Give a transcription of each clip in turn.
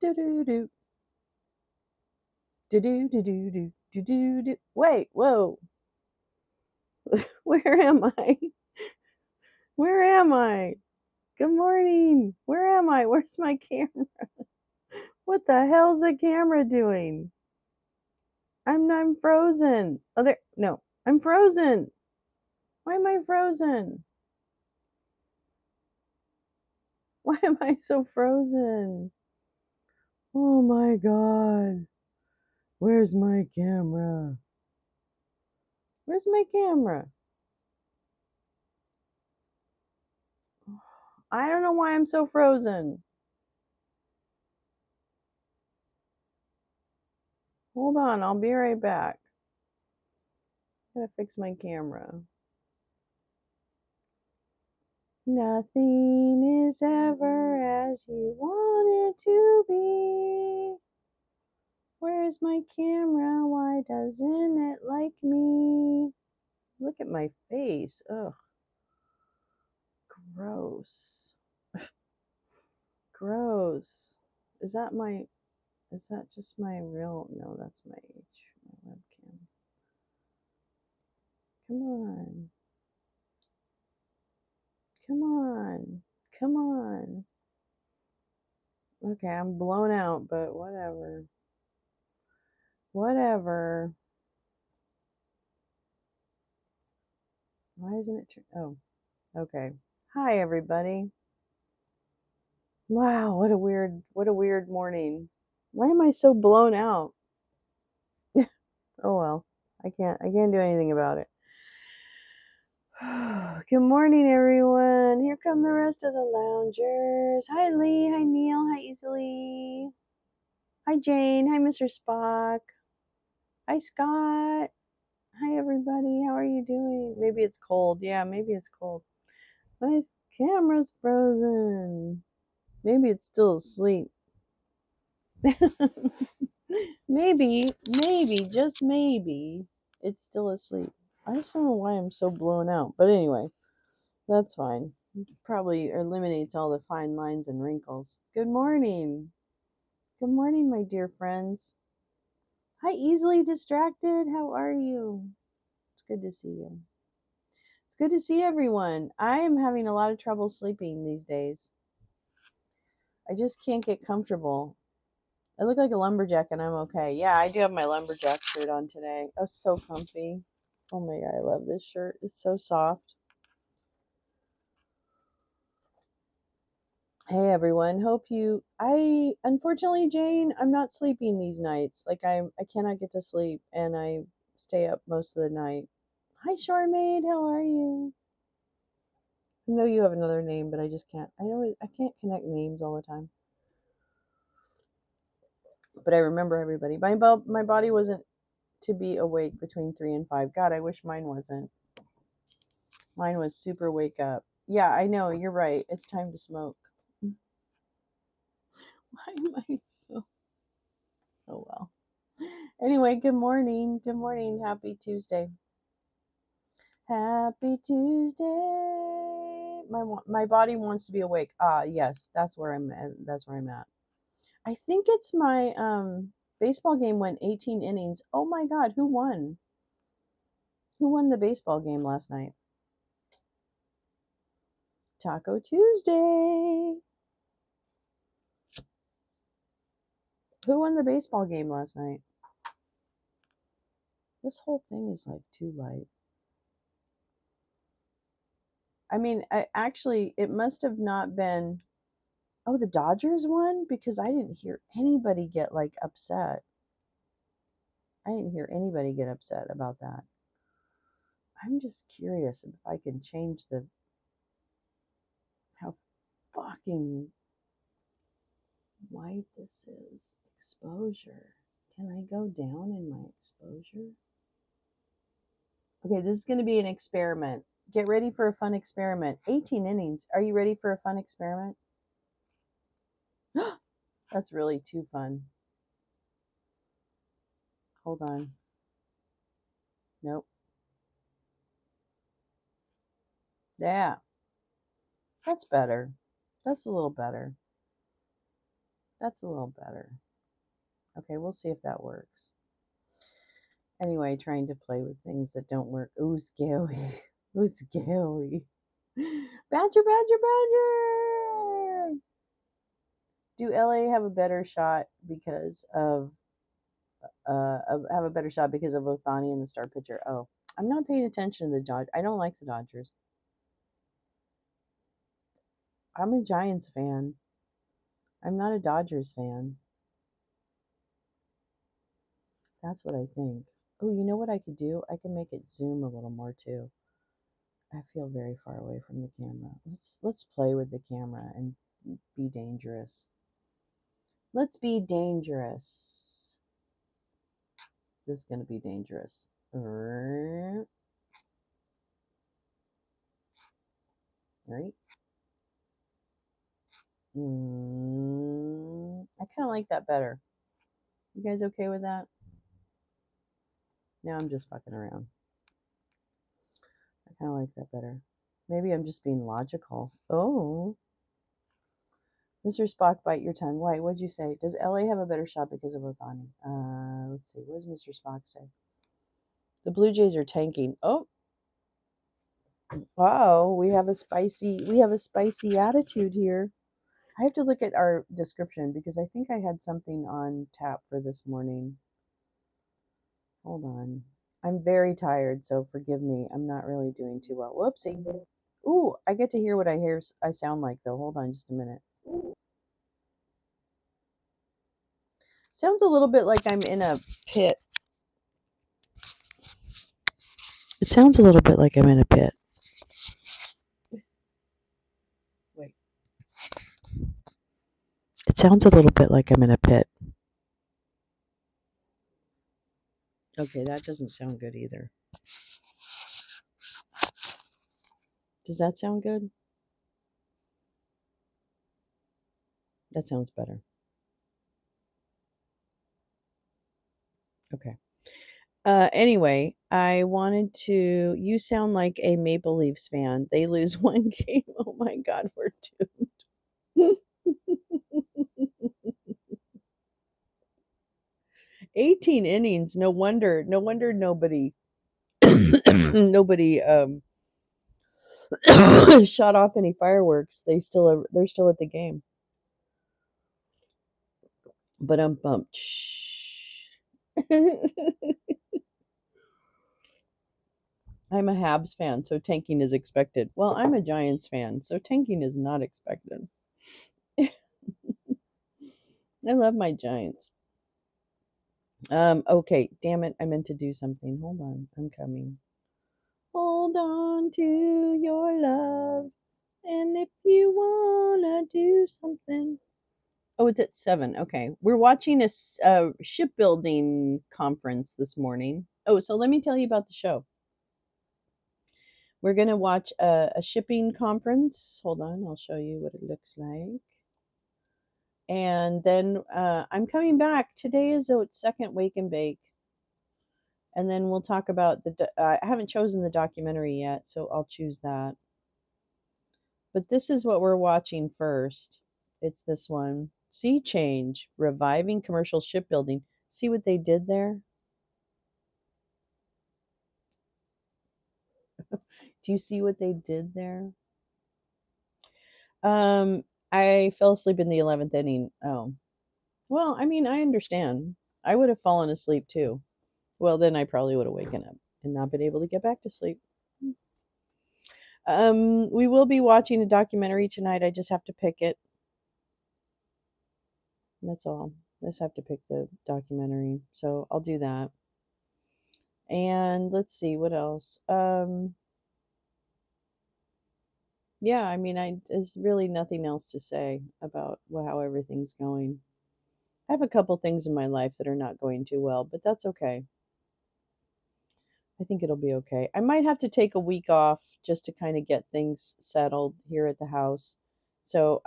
Do do do do do do do do do do do. Wait, whoa. Where am I? Where am I? Good morning. Where am I? Where's my camera? What the hell's the camera doing? I'm frozen. Oh, there. No, I'm frozen. Why am I frozen? Why am I so frozen? Oh my God. Where's my camera? Where's my camera? I don't know why I'm so frozen. Hold on, I'll be right back. Gotta fix my camera. Nothing is ever as you want it to be. Where's my camera? Why doesn't it like me? Look at my face. Ugh. Gross. Gross. Is that just my real? No, that's my webcam. Come on. Come on. Come on. Okay, I'm blown out, but whatever. Whatever. Why isn't it? Oh, okay. Hi, everybody. Wow, what a weird morning. Why am I so blown out? Oh well, I can't do anything about it. Good morning, everyone. Here come the rest of the loungers. Hi, Lee. Hi, Neil. Hi, Easily. Hi, Jane. Hi, Mr. Spock. Hi, Scott. Hi, everybody. How are you doing? Maybe it's cold. Yeah, maybe it's cold. My camera's frozen. Maybe it's still asleep. maybe, just maybe, it's still asleep. I just don't know why I'm so blown out. But anyway, that's fine. Probably eliminates all the fine lines and wrinkles. Good morning. Good morning, my dear friends. Hi, Easily Distracted. How are you? It's good to see you. It's good to see everyone. I am having a lot of trouble sleeping these days. I just can't get comfortable. I look like a lumberjack and I'm okay. Yeah, I do have my lumberjack shirt on today. Oh, so comfy. Oh my God, I love this shirt. It's so soft. Hey everyone, unfortunately, Jane, I'm not sleeping these nights. Like I cannot get to sleep and I stay up most of the night. Hi Charmaid, how are you? I know you have another name, but I just can't. I can't connect names all the time. But I remember everybody. My body wasn't to be awake between 3 and 5. God, I wish mine wasn't. Mine was super wake up. Yeah, I know, you're right. It's time to smoke. Why am I so Oh well. Anyway, good morning. Good morning. Happy Tuesday. Happy Tuesday. My body wants to be awake. Ah, yes, that's where I'm at. That's where I'm at. I think it's my baseball game went 18 innings. Oh my God, who won? Who won the baseball game last night? Taco Tuesday. Who won the baseball game last night? This whole thing is like too light. I mean, it must have not been. Oh, the Dodgers won? Because I didn't hear anybody get like upset. I didn't hear anybody get upset about that. I'm just curious if I can change how fucking white this is. Exposure. Can I go down in my exposure? Okay, this is going to be an experiment. Get ready for a fun experiment. 18 innings. Are you ready for a fun experiment? That's really too fun. Hold on. Nope. Yeah. That's better. That's a little better. That's a little better. Okay, we'll see if that works. Anyway, trying to play with things that don't work. Ooh, scary. Ooh, scary. Badger, badger, badger! Do LA have a better shot because of have a better shot because of Othani and the star pitcher? Oh, I'm not paying attention to the Dodgers. I don't like the Dodgers. I'm a Giants fan. I'm not a Dodgers fan. That's what I think. Oh, you know what I could do? I can make it zoom a little more too. I feel very far away from the camera. Let's play with the camera and be dangerous. Let's be dangerous. This is going to be dangerous. Right? I kind of like that better. You guys okay with that? Now I'm just fucking around. I kind of like that better. Maybe I'm just being logical. Oh. Mr. Spock, bite your tongue. Why? What'd you say? Does LA have a better shot because of Othani? Let's see. What does Mr. Spock say? The Blue Jays are tanking. Oh, wow. We have a spicy attitude here. I have to look at our description because I think I had something on tap for this morning. Hold on. I'm very tired, so forgive me. I'm not really doing too well. Whoopsie. Ooh, I get to hear what I sound like though. Hold on just a minute. Sounds a little bit like I'm in a pit. It sounds a little bit like I'm in a pit. Wait. It sounds a little bit like I'm in a pit. Okay, that doesn't sound good either. Does that sound good? That sounds better. Okay. Anyway, I wanted to. You sound like a Maple Leafs fan. They lose one game. Oh my God, we're doomed. 18 innings. No wonder. No wonder nobody. Nobody shot off any fireworks. They're still at the game. But I'm bumped. I'm a Habs fan, so tanking is expected. Well, I'm a Giants fan, so tanking is not expected. I love my Giants. Okay, damn it, I meant to do something. Hold on, I'm coming. Hold on to your love, and if you wanna do something. Oh, it's at 7. Okay, we're watching a shipbuilding conference this morning. Oh, so let me tell you about the show. We're gonna watch a shipping conference. Hold on, I'll show you what it looks like. And then I'm coming back. Today is the second wake and bake, and then we'll talk about I haven't chosen the documentary yet, so I'll choose that. But this is what we're watching first. It's this one, Sea Change: Reviving Commercial Shipbuilding. See what they did there? Do you see what they did there? Um, I fell asleep in the 11th inning. Oh, well, I mean, I understand. I would have fallen asleep too. Well, then I probably would have waken up and not been able to get back to sleep. We will be watching a documentary tonight. I just have to pick it. That's all. I just have to pick the documentary. So I'll do that. And let's see what else. Yeah, I mean, there's really nothing else to say about how everything's going. I have a couple things in my life that are not going too well, but that's okay. I think it'll be okay. I might have to take a week off just to kind of get things settled here at the house. So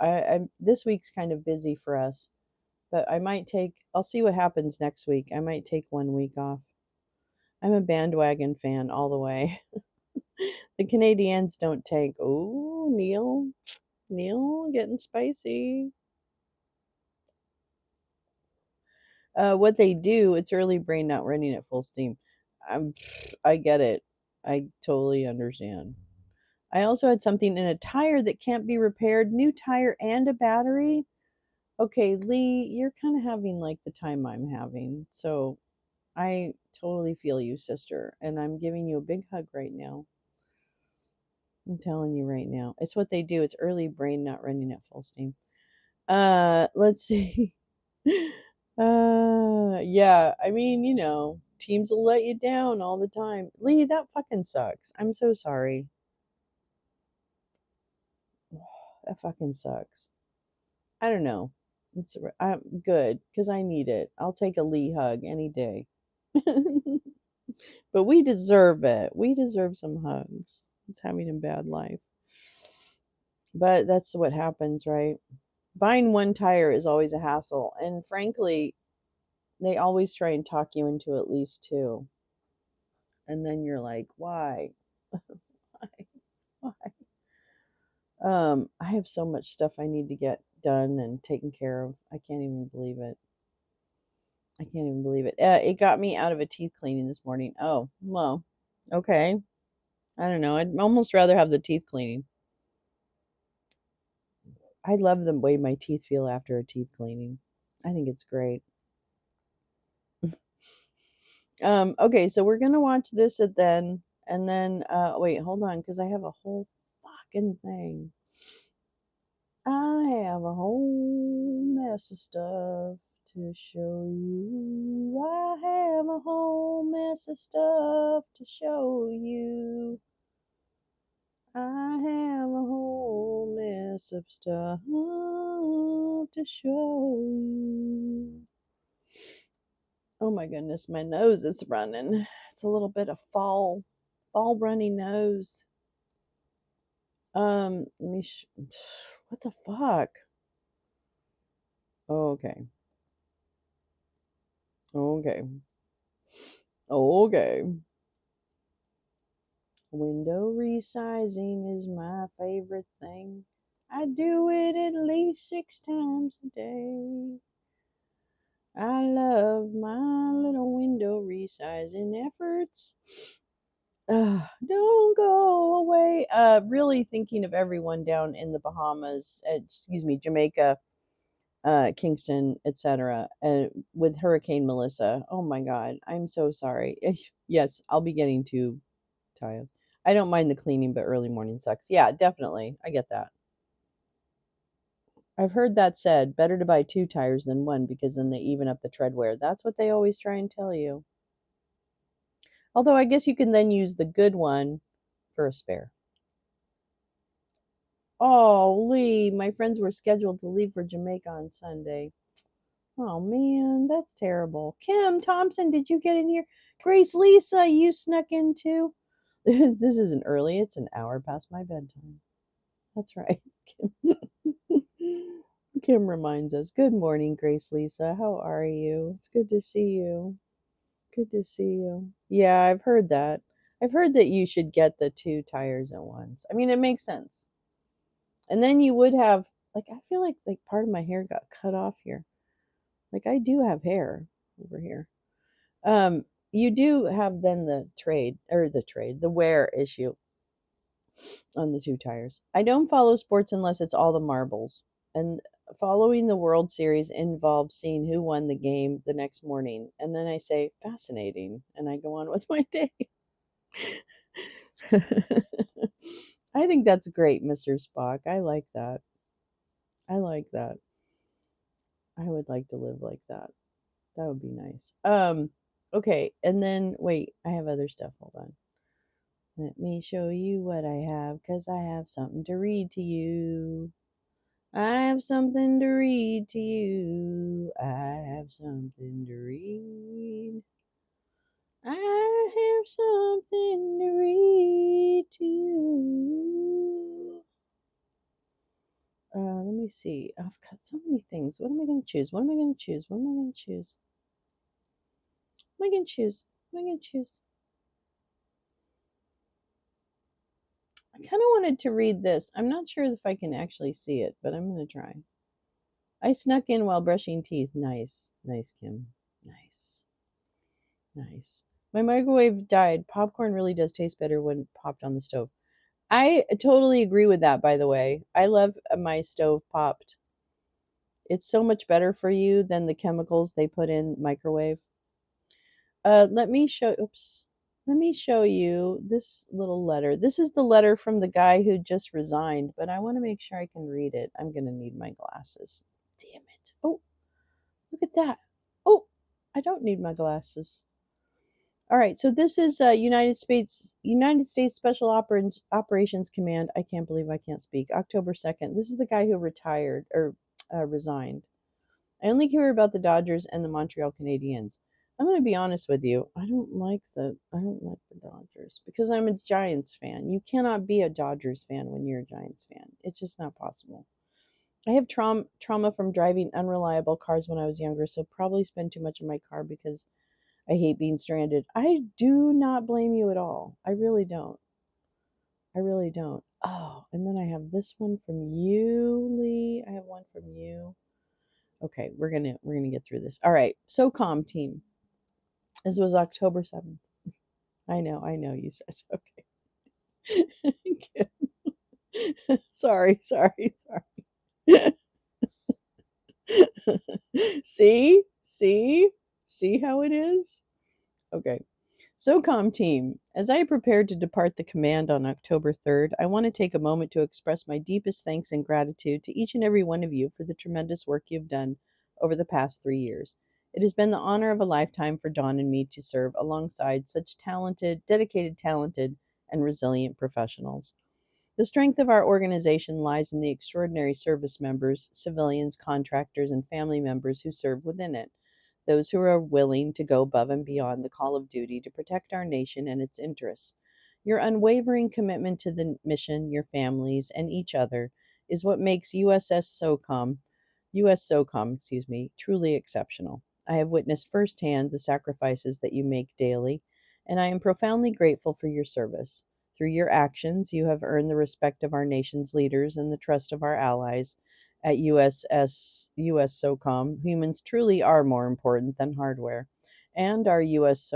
this week's kind of busy for us, but I'll see what happens next week. I might take 1 week off. I'm a bandwagon fan all the way. The Canadians don't tank. Oh, Neil getting spicy. What they do, it's early brain not running at full steam. I'm, I get it. I totally understand. I also had something in a tire that can't be repaired. New tire and a battery. Okay, Lee, you're kind of having like the time I'm having. So I totally feel you, sister. And I'm giving you a big hug right now. I'm telling you right now. It's what they do. It's early brain not running at full steam. Let's see. Yeah, I mean, teams will let you down all the time. Lee, that fucking sucks. I'm so sorry. That fucking sucks. I don't know. I'm good because I need it. I'll take a Lee hug any day. But we deserve it. We deserve some hugs. It's having a bad life. But that's what happens, right? Buying one tire is always a hassle. And frankly, they always try and talk you into at least two. And then you're like, why? Why? Why? I have so much stuff I need to get done and taken care of. I can't even believe it. I can't even believe it. It got me out of a teeth cleaning this morning. Oh, well, okay. I don't know. I'd almost rather have the teeth cleaning. I love the way my teeth feel after a teeth cleaning. I think it's great. Okay, so we're gonna watch this at then, and then wait, hold on, because I have a whole fucking thing. I have a whole mess of stuff to show you. I have a whole mess of stuff to show you. I have a whole mess of stuff to show you. Oh my goodness, my nose is running. It's a little bit of fall runny nose. Let me what the fuck? Okay. Okay. Okay. Window resizing is my favorite thing. I do it at least 6 times a day. I love my little window resizing efforts. Don't go away. Really thinking of everyone down in the Bahamas, excuse me, Jamaica, Kingston, etc. With Hurricane Melissa. Oh my God, I'm so sorry. Yes, I'll be getting too tired. I don't mind the cleaning, but early morning sucks. Yeah, definitely. I get that. I've heard that said, better to buy two tires than one because then they even up the tread wear. That's what they always try and tell you. Although I guess you can then use the good one for a spare. Oh, Lee, my friends were scheduled to leave for Jamaica on Sunday. Oh man, that's terrible. Kim Thompson, did you get in here? Grace Lisa, you snuck in too. This isn't early, it's an hour past my bedtime. That's right. Kim reminds us. Good morning, Grace Lisa. How are you? It's good to see you. Good to see you. Yeah, I've heard that. I've heard that you should get the two tires at once. I mean, it makes sense. And then you would have like I feel like part of my hair got cut off here. Like I do have hair over here. You do have then the wear issue on the two tires. I don't follow sports unless it's all the marbles. And following the World Series involves seeing who won the game the next morning. And then I say, fascinating. And I go on with my day. I think that's great, Mr. Spock. I like that. I like that. I would like to live like that. That would be nice. Okay, and then wait, I have other stuff. Hold on. Let me show you what I have, 'cause I have something to read to you. I have something to read to you. I have something to read. I have something to read to you. Let me see. I've got so many things. What am I going to choose? What am I going to choose? What am I going to choose? What am I going to choose? What am I going to choose? I kind of wanted to read this. I'm not sure if I can actually see it, but I'm going to try. I snuck in while brushing teeth. Nice. Nice, Kim. Nice. Nice. My microwave died. Popcorn really does taste better when popped on the stove. I totally agree with that, by the way. I love my stove popped. It's so much better for you than the chemicals they put in microwave. Let me show oops. Let me show you this little letter. This is the letter from the guy who just resigned, but I want to make sure I can read it. I'm going to need my glasses. Damn it. Oh, look at that. Oh, I don't need my glasses. All right, so this is United States Special Operations Command. I can't believe I can't speak. October 2nd. This is the guy who retired or resigned. I only care about the Dodgers and the Montreal Canadiens. I'm going to be honest with you. I don't like the Dodgers because I'm a Giants fan. You cannot be a Dodgers fan when you're a Giants fan. It's just not possible. I have trauma from driving unreliable cars when I was younger, so probably spend too much in my car because I hate being stranded. I do not blame you at all. I really don't. I really don't. Oh, and then I have this one from you, Lee. I have one from you. Okay, we're gonna get through this. All right. SOCOM team. This was October 7th. I know you said okay. Sorry. See? See how it is? Okay. SOCOM team, as I prepare to depart the command on October 3rd, I want to take a moment to express my deepest thanks and gratitude to each and every one of you for the tremendous work you've done over the past 3 years. It has been the honor of a lifetime for Dawn and me to serve alongside such talented, and resilient professionals. The strength of our organization lies in the extraordinary service members, civilians, contractors, and family members who serve within it, those who are willing to go above and beyond the call of duty to protect our nation and its interests. Your unwavering commitment to the mission, your families, and each other is what makes US SOCOM, truly exceptional. I have witnessed firsthand the sacrifices that you make daily, and I am profoundly grateful for your service. Through your actions, you have earned the respect of our nation's leaders and the trust of our allies. At US SOCOM, humans truly are more important than hardware, and our US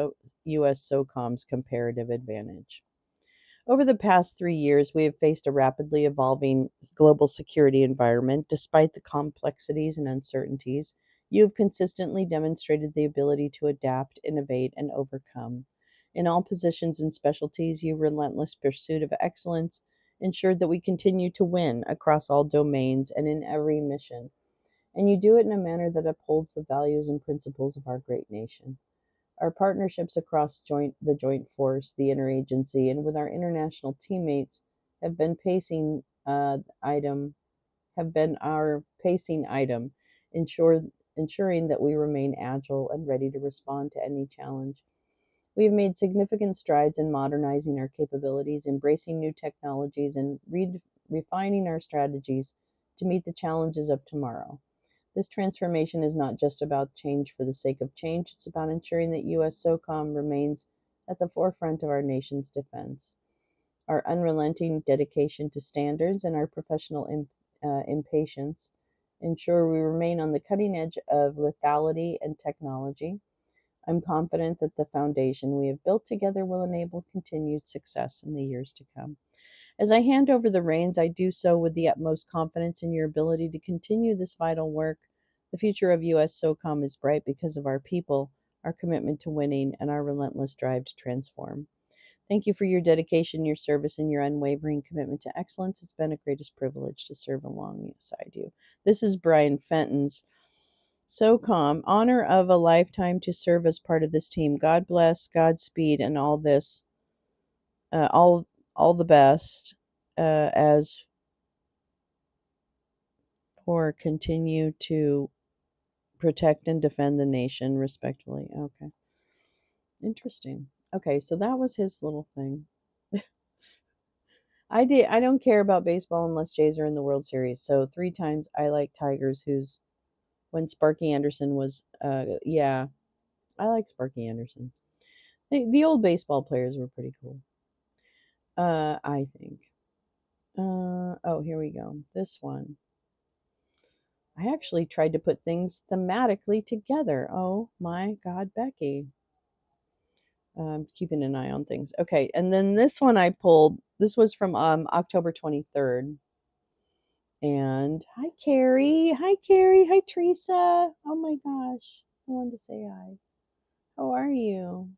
SOCOM's comparative advantage. Over the past 3 years, we have faced a rapidly evolving global security environment. Despite the complexities and uncertainties, you have consistently demonstrated the ability to adapt, innovate, and overcome. In all positions and specialties, your relentless pursuit of excellence ensured that we continue to win across all domains and in every mission. And you do it in a manner that upholds the values and principles of our great nation. Our partnerships across the joint force, the interagency, and with our international teammates have been pacing item have been our pacing item, ensure, ensuring that we remain agile and ready to respond to any challenge. We have made significant strides in modernizing our capabilities, embracing new technologies, and refining our strategies to meet the challenges of tomorrow. This transformation is not just about change for the sake of change, it's about ensuring that US SOCOM remains at the forefront of our nation's defense. Our unrelenting dedication to standards and our professional impatience ensure we remain on the cutting edge of lethality and technology. I'm confident that the foundation we have built together will enable continued success in the years to come. As I hand over the reins, I do so with the utmost confidence in your ability to continue this vital work. The future of US SOCOM is bright because of our people, our commitment to winning, and our relentless drive to transform. Thank you for your dedication, your service, and your unwavering commitment to excellence. It's been a greatest privilege to serve alongside you. This is Brian Fenton's SOCOM, honor of a lifetime to serve as part of this team. God bless, Godspeed, and all this, uh, all all the best as for continue to protect and defend the nation respectfully. Okay, interesting. Okay, so that was his little thing. I don't care about baseball unless Jays are in the World Series. So 3 times I like Tigers. Who's when Sparky Anderson was. Yeah, I like Sparky Anderson. The old baseball players were pretty cool. I think. Oh, here we go. This one. I actually tried to put things thematically together. Oh my God, Becky. I'm keeping an eye on things. Okay, and then this one I pulled. This was from October 23rd. And hi, Carrie. Hi, Carrie. Hi, Teresa. Oh my gosh. I wanted to say hi. How are you?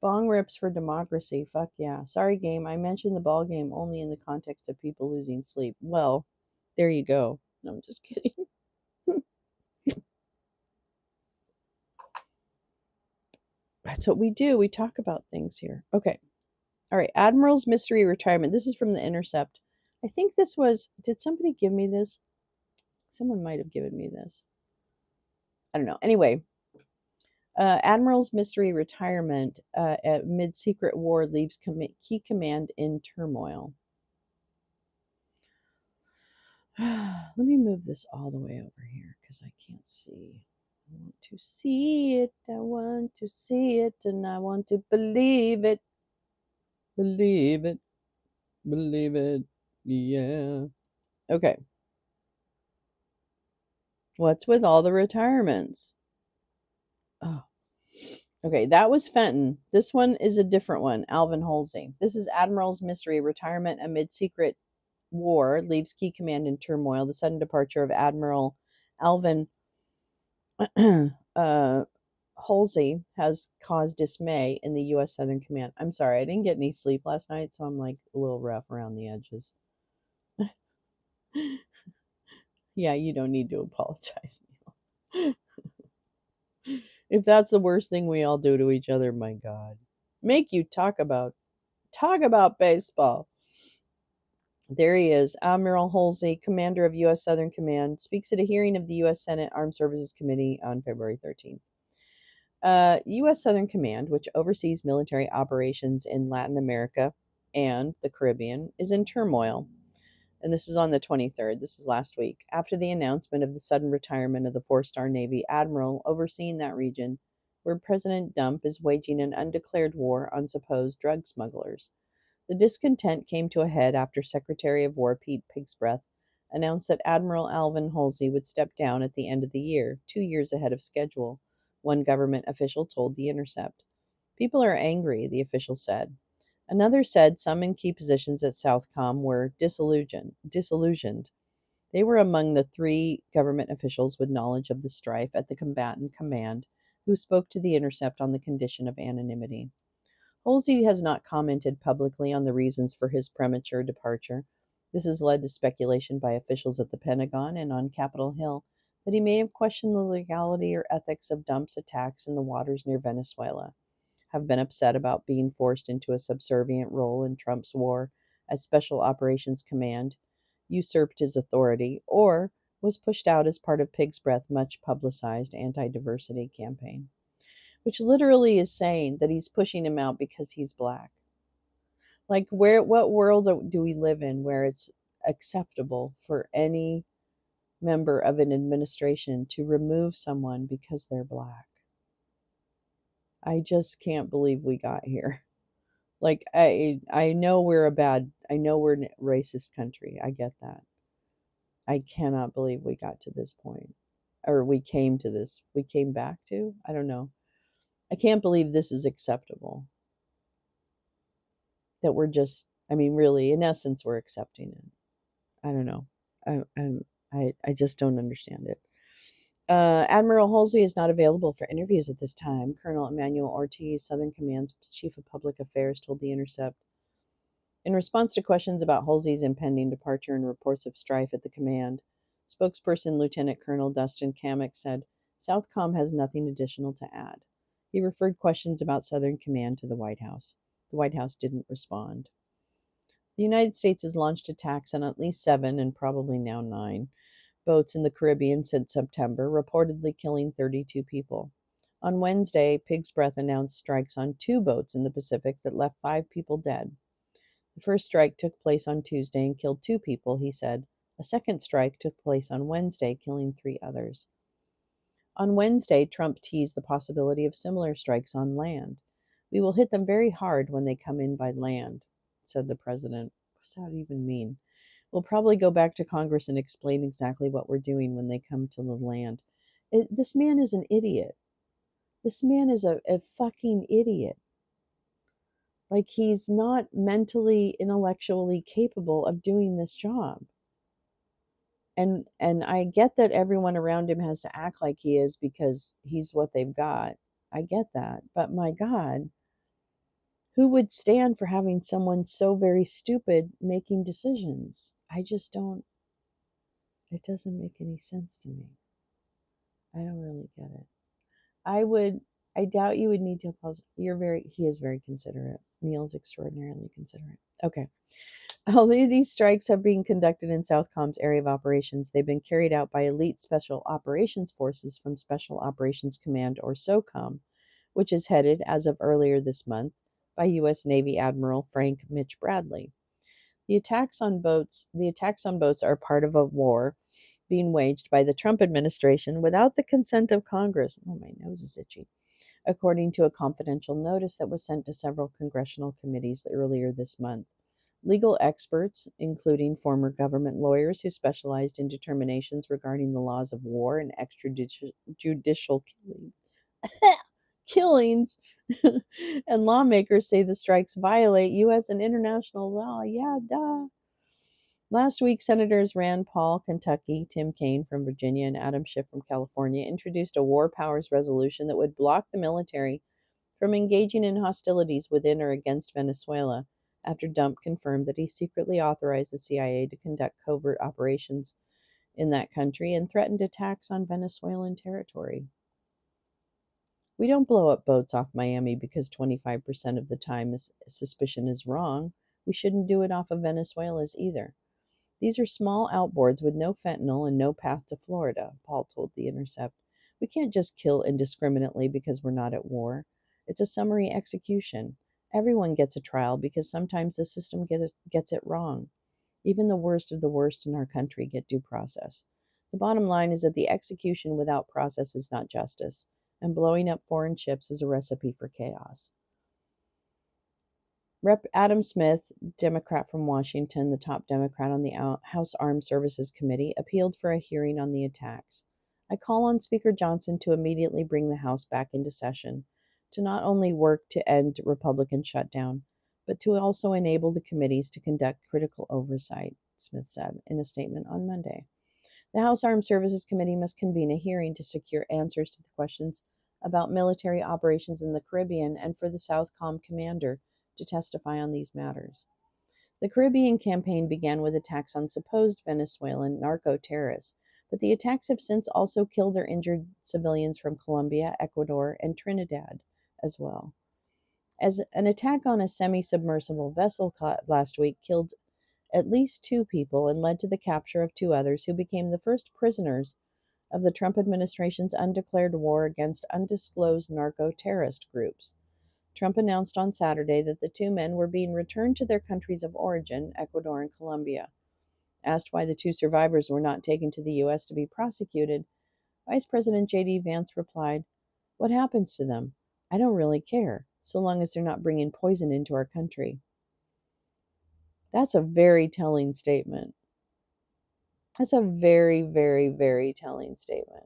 Bong rips for democracy. Fuck yeah. Sorry, game. I mentioned the ball game only in the context of people losing sleep. Well, there you go. No, I'm just kidding. That's what we do. We talk about things here. Okay. All right. Admiral's Mystery Retirement. This is from The Intercept. I think this was. Did somebody give me this? Someone might have given me this. I don't know. Anyway, Admiral's Mystery Retirement amid secret war leaves key command in turmoil. Let me move this all the way over here because I can't see. I want to see it. I want to see it, and I want to believe it. Believe it. Believe it. Yeah. Okay. What's with all the retirements? Oh. Okay, that was Fenton. This one is a different one. Alvin Halsey. This is Admiral's Mystery Retirement amid secret war leaves key command in turmoil. The sudden departure of Admiral Alvin uh, Halsey has caused dismay in the U.S. Southern Command. I'm sorry, I didn't get any sleep last night, so I'm like a little rough around the edges. Yeah, you don't need to apologize, Neil. If that's the worst thing we all do to each other, my God, make you talk about baseball. There he is, Admiral Halsey, commander of U.S. Southern Command, speaks at a hearing of the U.S. Senate Armed Services Committee on February 13th. U.S. Southern Command, which oversees military operations in Latin America and the Caribbean, is in turmoil. And this is on the 23rd. This is last week. After the announcement of the sudden retirement of the four-star Navy admiral overseeing that region, where President Dump is waging an undeclared war on supposed drug smugglers. The discontent came to a head after Secretary of War Pete Pigsbreath announced that Admiral Alvin Halsey would step down at the end of the year, 2 years ahead of schedule, one government official told The Intercept. People are angry, the official said. Another said some in key positions at Southcom were disillusioned. They were among the three government officials with knowledge of the strife at the combatant command who spoke to The Intercept on the condition of anonymity. Halsey has not commented publicly on the reasons for his premature departure. This has led to speculation by officials at the Pentagon and on Capitol Hill that he may have questioned the legality or ethics of Dump's attacks in the waters near Venezuela, have been upset about being forced into a subservient role in Trump's war as Special Operations Command, usurped his authority, or was pushed out as part of Pigsbreath's much publicized anti diversity campaign, which literally is saying that he's pushing him out because he's black. Like, what world do we live in where it's acceptable for any member of an administration to remove someone because they're black? I just can't believe we got here. Like, I know I know we're a racist country. I get that. I cannot believe we got to this point. Or we came back to? I don't know. I can't believe this is acceptable. That we're just, I mean, really, in essence, we're accepting it. I don't know. I just don't understand it. Admiral Halsey is not available for interviews at this time. Colonel Emmanuel Ortiz, Southern Command's Chief of Public Affairs, told The Intercept. In response to questions about Halsey's impending departure and reports of strife at the command, spokesperson Lieutenant Colonel Dustin Kamek said, Southcom has nothing additional to add. He referred questions about Southern Command to the White House. The White House didn't respond. The United States has launched attacks on at least 7 and probably now 9 boats in the Caribbean since September, reportedly killing 32 people. On Wednesday, Pigsbreath announced strikes on 2 boats in the Pacific that left 5 people dead. The first strike took place on Tuesday and killed 2 people, he said. A second strike took place on Wednesday, killing 3 others. On Wednesday, Trump teased the possibility of similar strikes on land. We will hit them very hard when they come in by land, said the president. What does that even mean? We'll probably go back to Congress and explain exactly what we're doing when they come to the land. This man is an idiot. This man is a fucking idiot. Like he's not mentally, intellectually capable of doing this job. And I get that everyone around him has to act like he is because he's what they've got. I get that. But my God, who would stand for having someone so very stupid making decisions? I just don't, it doesn't make any sense to me. I don't really get it. I would, I doubt you would need to apologize. He is very considerate. Neil's extraordinarily considerate. Okay. Although these strikes have been conducted in Southcom's area of operations, they've been carried out by elite special operations forces from Special Operations Command, or SOCOM, which is headed, as of earlier this month, by U.S. Navy Admiral Frank Mitch Bradley. The attacks on boats are part of a war being waged by the Trump administration without the consent of Congress. Oh, my nose is itchy. According to a confidential notice that was sent to several congressional committees earlier this month. Legal experts, including former government lawyers who specialized in determinations regarding the laws of war and extrajudicial killings, and lawmakers say the strikes violate U.S. and international law. Yeah, duh. Last week, Senators Rand Paul, Kentucky, Tim Kaine from Virginia, and Adam Schiff from California introduced a war powers resolution that would block the military from engaging in hostilities within or against Venezuela after Trump confirmed that he secretly authorized the CIA to conduct covert operations in that country and threatened attacks on Venezuelan territory. We don't blow up boats off Miami because 25% of the time suspicion is wrong. We shouldn't do it off of Venezuela's either. These are small outboards with no fentanyl and no path to Florida, Paul told The Intercept. We can't just kill indiscriminately because we're not at war. It's a summary execution. Everyone gets a trial because sometimes the system gets it wrong. Even the worst of the worst in our country get due process. The bottom line is that the execution without process is not justice, and blowing up foreign ships is a recipe for chaos. Rep. Adam Smith, Democrat from Washington, the top Democrat on the House Armed Services Committee, appealed for a hearing on the attacks. I call on Speaker Johnson to immediately bring the House back into session, to not only work to end Republican shutdown, but to also enable the committees to conduct critical oversight, Smith said in a statement on Monday. The House Armed Services Committee must convene a hearing to secure answers to the questions about military operations in the Caribbean and for the Southcom commander to testify on these matters. The Caribbean campaign began with attacks on supposed Venezuelan narco terrorists, but the attacks have since also killed or injured civilians from Colombia, Ecuador, and Trinidad as well. As an attack on a semi-submersible vessel last week killed at least 2 people and led to the capture of 2 others who became the first prisoners of the Trump administration's undeclared war against undisclosed narco-terrorist groups. Trump announced on Saturday that the 2 men were being returned to their countries of origin, Ecuador and Colombia. Asked why the 2 survivors were not taken to the U.S. to be prosecuted, Vice President J.D. Vance replied, "What happens to them? I don't really care, so long as they're not bringing poison into our country." That's a very telling statement. That's a very, very, very telling statement.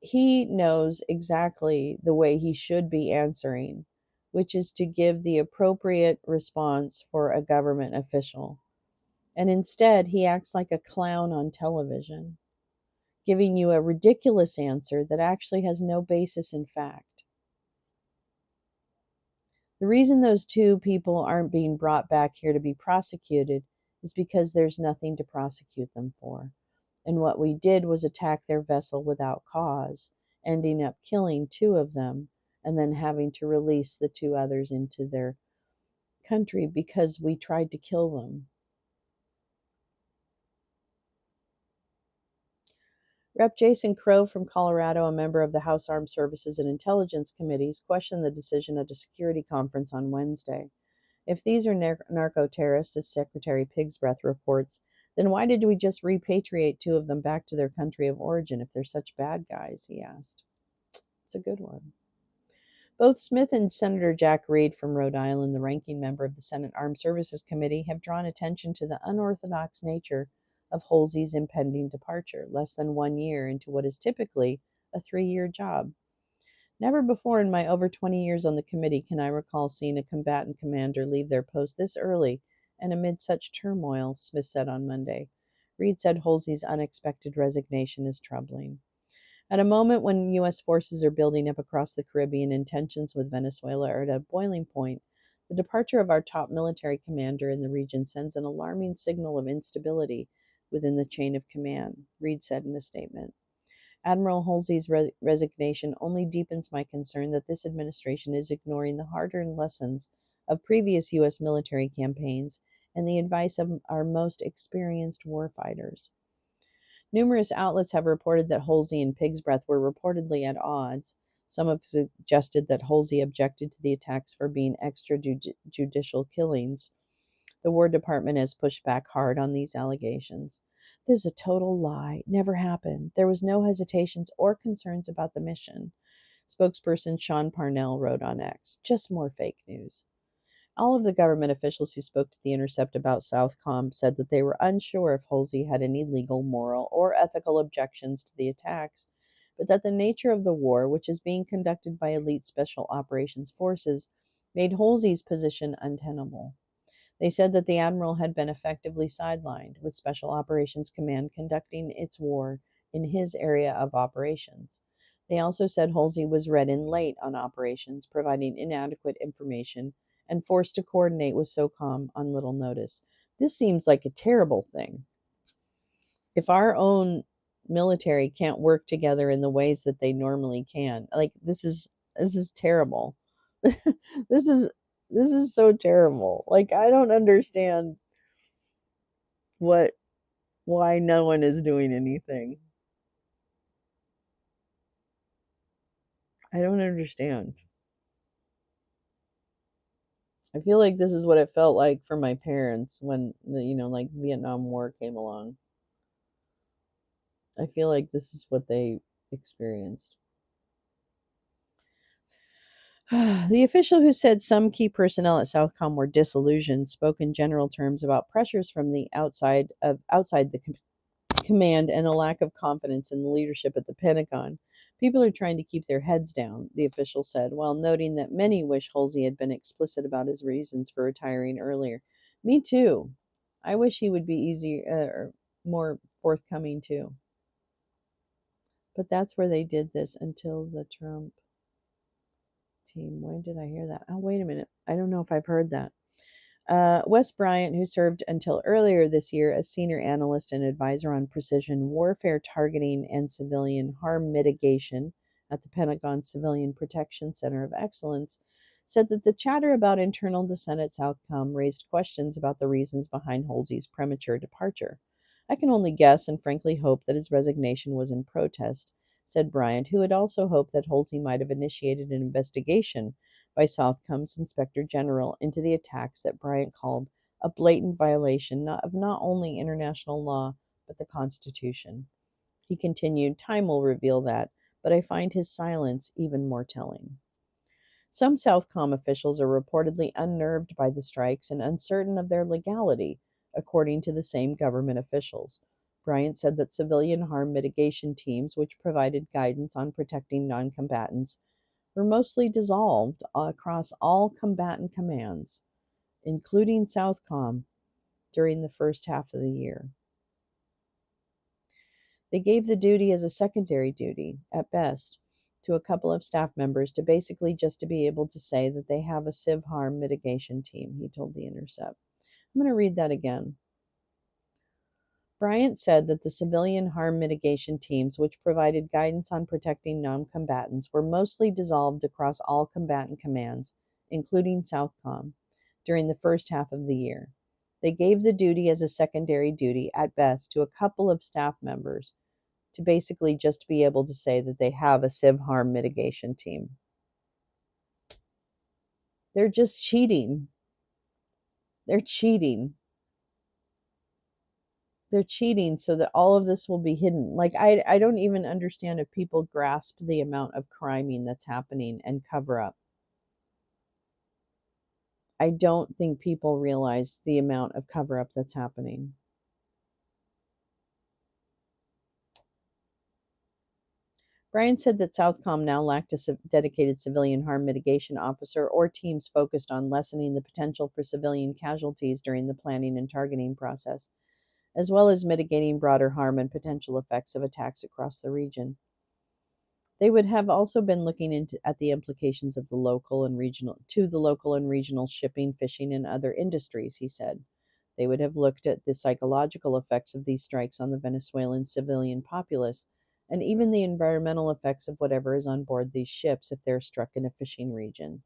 He knows exactly the way he should be answering, which is to give the appropriate response for a government official. And instead, he acts like a clown on television, giving you a ridiculous answer that actually has no basis in fact. The reason those 2 people aren't being brought back here to be prosecuted is because there's nothing to prosecute them for. And what we did was attack their vessel without cause, ending up killing 2 of them and then having to release the 2 others into their country because we tried to kill them. Rep. Jason Crow from Colorado, a member of the House Armed Services and Intelligence Committees, questioned the decision at a security conference on Wednesday. If these are narco-terrorists, as Secretary Pigsbreath reports, then why did we just repatriate 2 of them back to their country of origin if they're such bad guys, he asked. It's a good one. Both Smith and Senator Jack Reed from Rhode Island, the ranking member of the Senate Armed Services Committee, have drawn attention to the unorthodox nature of Halsey's impending departure, less than 1 year into what is typically a 3 year job. Never before in my over 20 years on the committee can I recall seeing a combatant commander leave their post this early and amid such turmoil, Smith said on Monday. Reed said Halsey's unexpected resignation is troubling. At a moment when U.S. forces are building up across the Caribbean and tensions with Venezuela are at a boiling point, the departure of our top military commander in the region sends an alarming signal of instability within the chain of command, Reed said in a statement. Admiral Halsey's resignation only deepens my concern that this administration is ignoring the hard-earned lessons of previous U.S. military campaigns and the advice of our most experienced warfighters. Numerous outlets have reported that Halsey and Pig's Breath were reportedly at odds. Some have suggested that Halsey objected to the attacks for being extrajudicial killings. The War Department has pushed back hard on these allegations. This is a total lie. Never happened. There was no hesitations or concerns about the mission. Spokesperson Sean Parnell wrote on X. Just more fake news. All of the government officials who spoke to The Intercept about Southcom said that they were unsure if Halsey had any legal, moral, or ethical objections to the attacks, but that the nature of the war, which is being conducted by elite special operations forces, made Halsey's position untenable. They said that the admiral had been effectively sidelined, with Special Operations Command conducting its war in his area of operations. They also said Halsey was read in late on operations, providing inadequate information, and forced to coordinate with SOCOM on little notice. This seems like a terrible thing. If our own military can't work together in the ways that they normally can, like this is terrible. this is this is so terrible. Like I don't understand what why no one is doing anything. I don't understand. I feel like this is what it felt like for my parents when like Vietnam War came along. I feel like this is what they experienced. The official who said some key personnel at Southcom were disillusioned spoke in general terms about pressures from the outside the command and a lack of confidence in the leadership at the Pentagon. People are trying to keep their heads down, the official said, while noting that many wish Halsey had been explicit about his reasons for retiring earlier. Me too. I wish he would be easier or more forthcoming too. But that's where they did this until the Trump team. When did I hear that? Oh, wait a minute. I don't know if I've heard that. Wes Bryant, who served until earlier this year as senior analyst and advisor on precision warfare targeting and civilian harm mitigation at the Pentagon Civilian Protection Center of Excellence, said that the chatter about internal dissent at Southcom raised questions about the reasons behind Halsey's premature departure. I can only guess and frankly hope that his resignation was in protest, said Bryant, who had also hoped that Halsey might have initiated an investigation by Southcom's Inspector General into the attacks that Bryant called a blatant violation of not only international law, but the Constitution. He continued, Time will reveal that, but I find his silence even more telling. Some Southcom officials are reportedly unnerved by the strikes and uncertain of their legality, according to the same government officials. Bryant said that civilian harm mitigation teams, which provided guidance on protecting noncombatants, were mostly dissolved across all combatant commands, including Southcom, during the first half of the year. They gave the duty as a secondary duty, at best, to a couple of staff members to basically just to be able to say that they have a civ harm mitigation team, he told The Intercept. I'm going to read that again. Bryant said that the civilian harm mitigation teams, which provided guidance on protecting noncombatants, were mostly dissolved across all combatant commands, including Southcom, during the first half of the year. They gave the duty as a secondary duty, at best, to a couple of staff members to basically just be able to say that they have a civ harm mitigation team. They're just cheating. They're cheating. They're cheating so that all of this will be hidden. Like I don't even understand if people grasp the amount of criming that's happening and cover up. I don't think people realize the amount of cover up that's happening. Brian said that Southcom now lacked a dedicated civilian harm mitigation officer or teams focused on lessening the potential for civilian casualties during the planning and targeting process, as well as mitigating broader harm and potential effects of attacks across the region. They would have also been looking into at the implications of the local and regional shipping, fishing, and other industries, he said. They would have looked at the psychological effects of these strikes on the Venezuelan civilian populace, and even the environmental effects of whatever is on board these ships if they're struck in a fishing region.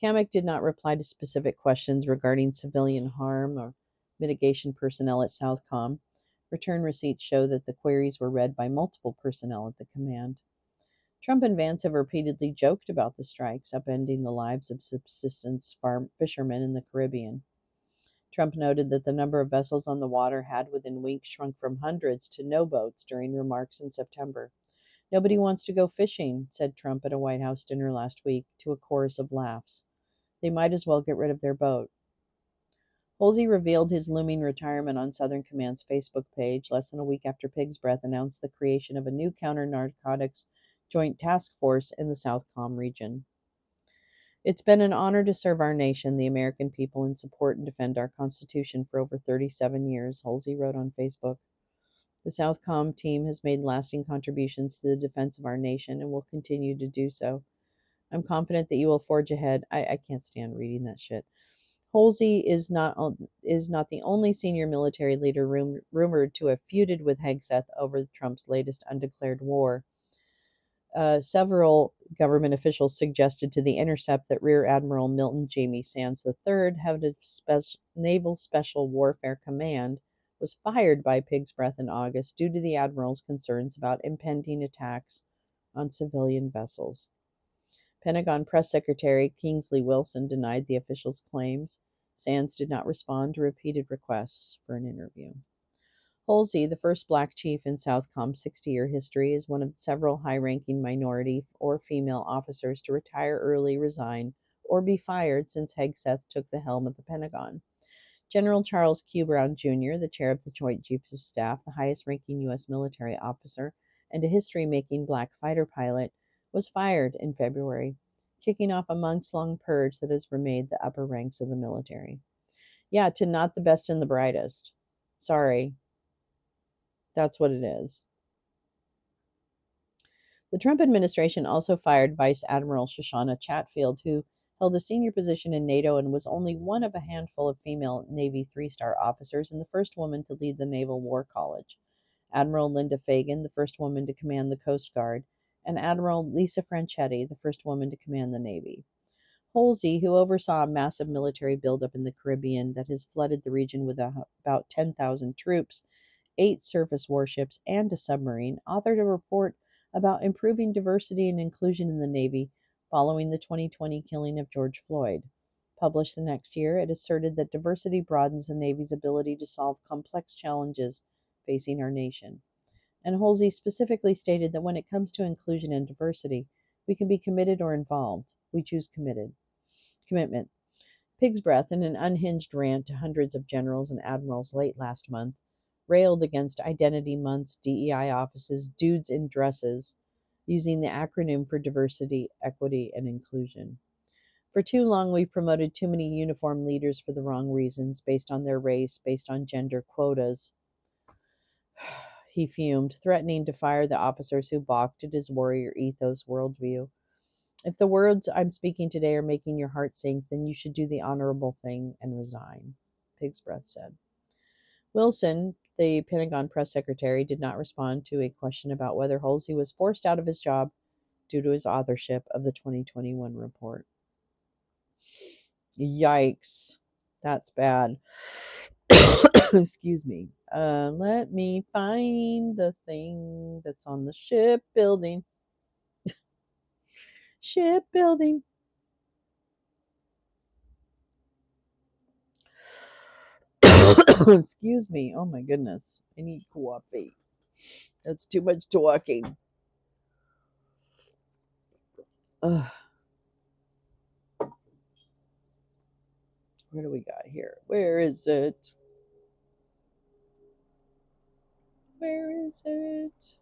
Kamek did not reply to specific questions regarding civilian harm or mitigation personnel at Southcom. Return receipts show that the queries were read by multiple personnel at the command. Trump and Vance have repeatedly joked about the strikes upending the lives of subsistence farm fishermen in the Caribbean. Trump noted that the number of vessels on the water had within weeks shrunk from hundreds to no boats during remarks in September. Nobody wants to go fishing, said Trump at a White House dinner last week to a chorus of laughs. They might as well get rid of their boat. Halsey revealed his looming retirement on Southern Command's Facebook page less than a week after Pig's Breath announced the creation of a new counter-narcotics joint task force in the Southcom region. It's been an honor to serve our nation, the American people, and support and defend our Constitution for over 37 years, Halsey wrote on Facebook. The Southcom team has made lasting contributions to the defense of our nation and will continue to do so. I'm confident that you will forge ahead. I can't stand reading that shit. Halsey is not the only senior military leader rumored to have feuded with Hegseth over Trump's latest undeclared war. Several government officials suggested to The Intercept that Rear Admiral Milton Jamie Sands III, head of Naval Special Warfare Command, was fired by Pig's Breath in August due to the admiral's concerns about impending attacks on civilian vessels. Pentagon Press Secretary Kingsley Wilson denied the official's claims. Sands did not respond to repeated requests for an interview. Halsey, the first black chief in Southcom's 60-year history, is one of several high-ranking minority or female officers to retire early, resign, or be fired since Hegseth took the helm at the Pentagon. General Charles Q. Brown, Jr., the chair of the Joint Chiefs of Staff, the highest-ranking U.S. military officer, and a history-making black fighter pilot, was fired in February, kicking off a months-long purge that has remade the upper ranks of the military. Yeah, to not the best and the brightest. Sorry, that's what it is. The Trump administration also fired Vice Admiral Shoshana Chatfield, who held a senior position in NATO and was only one of a handful of female Navy three-star officers and the first woman to lead the Naval War College. Admiral Linda Fagan, the first woman to command the Coast Guard, and Admiral Lisa Franchetti, the first woman to command the Navy. Halsey, who oversaw a massive military buildup in the Caribbean that has flooded the region with about 10,000 troops, 8 surface warships, and a submarine, authored a report about improving diversity and inclusion in the Navy following the 2020 killing of George Floyd. Published the next year, it asserted that diversity broadens the Navy's ability to solve complex challenges facing our nation. And Halsey specifically stated that when it comes to inclusion and diversity, we can be committed or involved. We choose commitment. Pig's Breath, in an unhinged rant to hundreds of generals and admirals late last month, railed against Identity Month's DEI office's Dudes in Dresses, using the acronym for diversity, equity, and inclusion. For too long, we've promoted too many uniform leaders for the wrong reasons, based on their race, based on gender quotas. He fumed, threatening to fire the officers who balked at his warrior ethos worldview. If the words I'm speaking today are making your heart sink, then you should do the honorable thing and resign, Pig's Breath said. Wilson, the Pentagon press secretary, did not respond to a question about whether Halsey was forced out of his job due to his authorship of the 2021 report. Yikes. That's bad. Excuse me. Let me find the thing that's on the shipbuilding. Shipbuilding. Excuse me. Oh my goodness. I need coffee. That's too much talking. Ugh. What do we got here? Where is it? Where is it?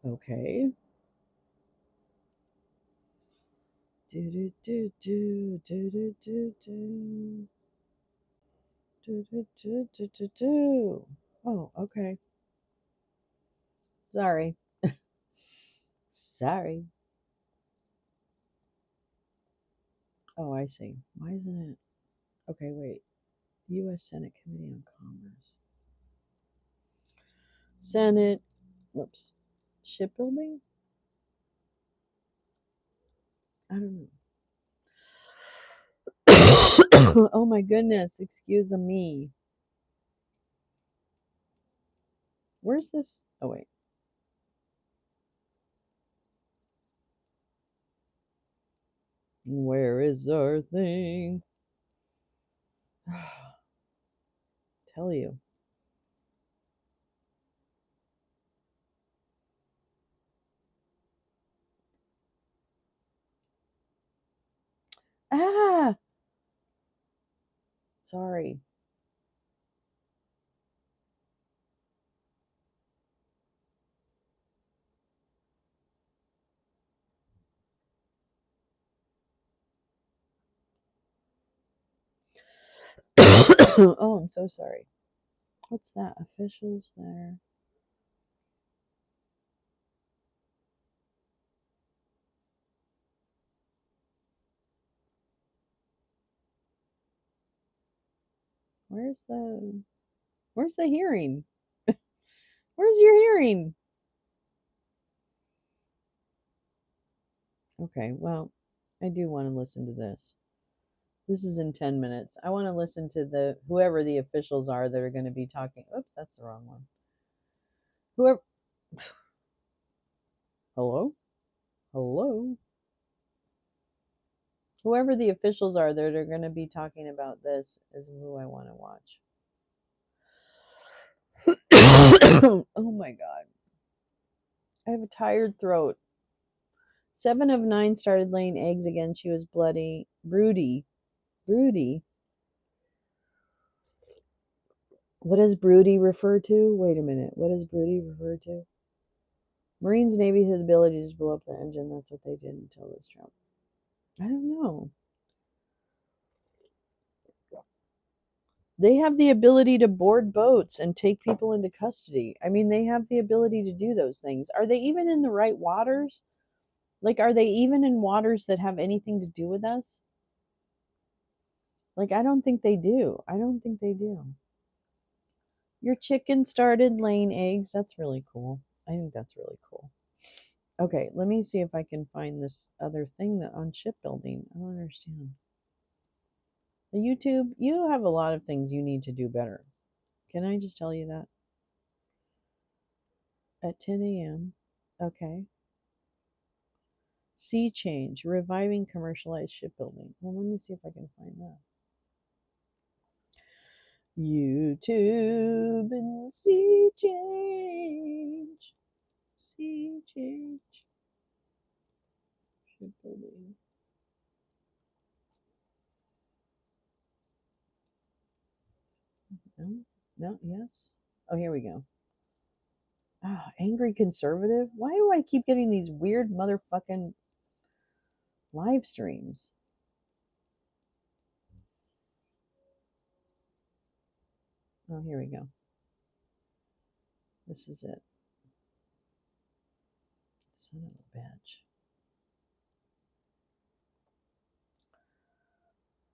Okay. Do do do do do do do do do do do do do do. Oh, okay. Sorry. Sorry. Oh, I see. Why isn't it? Okay, wait. U.S. Senate Committee on Commerce. Senate. Whoops. Shipbuilding? I don't know. Oh my goodness. Excuse me. Where's this? Oh, wait. Where is our thing? Tell you. Ah! Sorry. Oh, I'm so sorry. What's that? Officials there. Where's the hearing? Where's your hearing? Okay, well, I do want to listen to this. This is in 10 minutes. I want to listen to whoever the officials are that are going to be talking. Oops, that's the wrong one. Whoever. Hello? Hello? Whoever the officials are that are going to be talking about this is who I want to watch. Oh my god. I have a tired throat. 7 of 9 started laying eggs again. She was bloody. Broody. Broody. What does broody refer to? Wait a minute. What does broody refer to? Marines Navy has the ability to just blow up the engine. That's what they did until this Trump. I don't know. They have the ability to board boats and take people into custody. I mean, they have the ability to do those things. Are they even in the right waters? Like, are they even in waters that have anything to do with us? Like, I don't think they do. I don't think they do. Your chicken started laying eggs. That's really cool. I think that's really cool. Okay, let me see if I can find this other thing that on shipbuilding. I don't understand. The YouTube, you have a lot of things you need to do better. Can I just tell you that? At 10 a.m. Okay. Sea change, reviving commercialized shipbuilding. Well, let me see if I can find that. YouTube and sea change. Sea change. Shipbuilding. No, no, yes. Oh, here we go. Ah, angry conservative. Why do I keep getting these weird motherfucking live streams? Oh, here we go. This is it. Son of a bitch.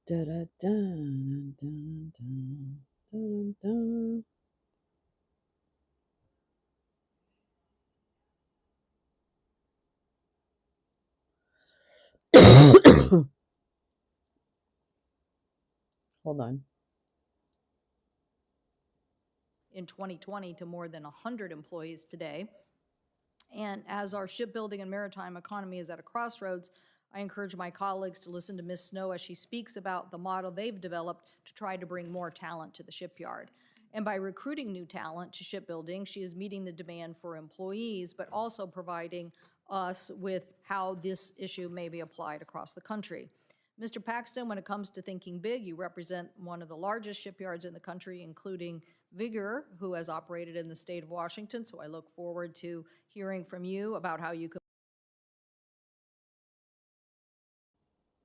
Da da da da da da da. Hold on. In 2020 to more than 100 employees today. And as our shipbuilding and maritime economy is at a crossroads, I encourage my colleagues to listen to Ms. Snow as she speaks about the model they've developed to try to bring more talent to the shipyard. And by recruiting new talent to shipbuilding, she is meeting the demand for employees, but also providing us with how this issue may be applied across the country. Mr. Paxton, when it comes to thinking big, you represent one of the largest shipyards in the country, including Vigor, who has operated in the state of Washington. So I look forward to hearing from you about how you could.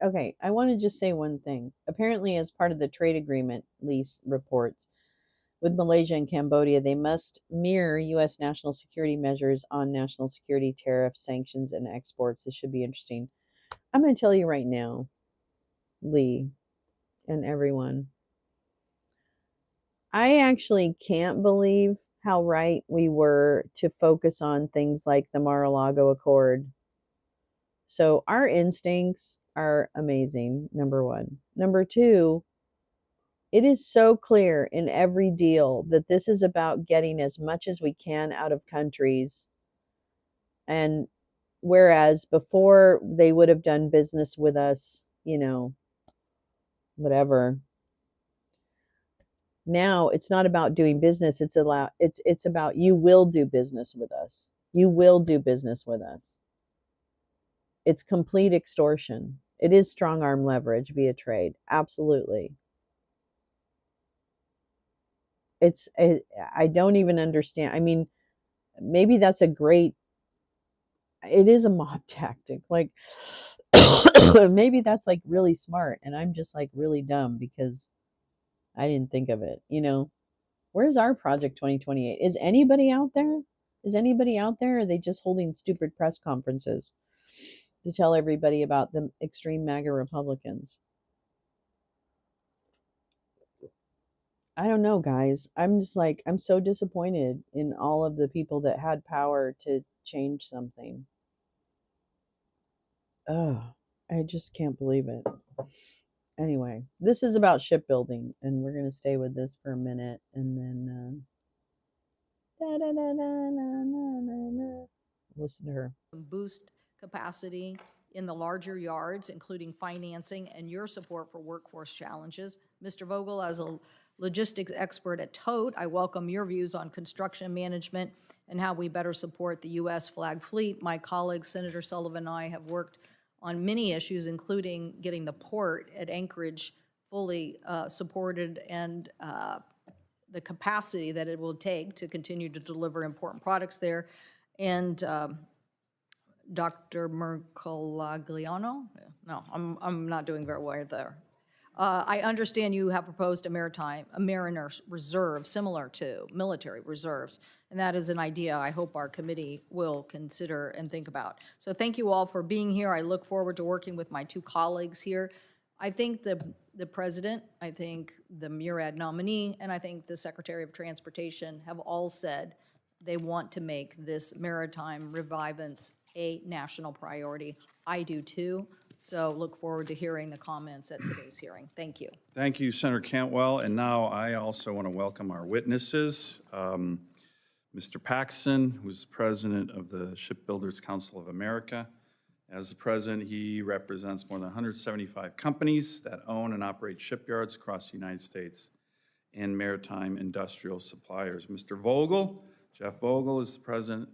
Okay, I want to just say one thing. Apparently, as part of the trade agreement lease reports with Malaysia and Cambodia, they must mirror U.S. national security measures on national security tariffs, sanctions, and exports. This should be interesting. I'm going to tell you right now, Lee and everyone, I actually can't believe how right we were to focus on things like the Mar-a-Lago Accord. So our instincts are amazing, number one. Number two, it is so clear in every deal that this is about getting as much as we can out of countries. And whereas before they would have done business with us, whatever. Now it's not about doing business, it's about you will do business with us. You will do business with us. It's complete extortion. It is strong arm leverage via trade. Absolutely. I don't even understand. I mean, maybe that's a great, it is a mob tactic. Like, maybe that's like really smart. And I'm just like really dumb because I didn't think of it. Where's our Project 2028? Is anybody out there? Is anybody out there? Or are they just holding stupid press conferences to tell everybody about the extreme MAGA Republicans? I don't know, guys. I'm just like, I'm so disappointed in all of the people that had power to change something. Oh, I just can't believe it. Anyway, this is about shipbuilding, and we're going to stay with this for a minute and then listen to her. Boost capacity in the larger yards, including financing and your support for workforce challenges. Mr. Vogel, as a logistics expert at TOTE, I welcome your views on construction management and how we better support the U.S. flag fleet. My colleague, Senator Sullivan, and I have worked on many issues, including getting the port at Anchorage fully supported and the capacity that it will take to continue to deliver important products there. And Dr. Mercolagliano? No, I'm not doing very well there. I understand you have proposed a mariner reserve similar to military reserves, and that is an idea I hope our committee will consider and think about. So thank you all for being here. I look forward to working with my two colleagues here. I think the president, I think the MURAD nominee, and I think the Secretary of Transportation have all said they want to make this maritime revivance a national priority. I do too. So look forward to hearing the comments at today's hearing. Thank you. Thank you, Senator Cantwell. And now I also want to welcome our witnesses. Mr. Paxton, who's the president of the Shipbuilders Council of America. As the president, he represents more than 175 companies that own and operate shipyards across the United States and maritime industrial suppliers. Mr. Vogel, Jeff Vogel, is the president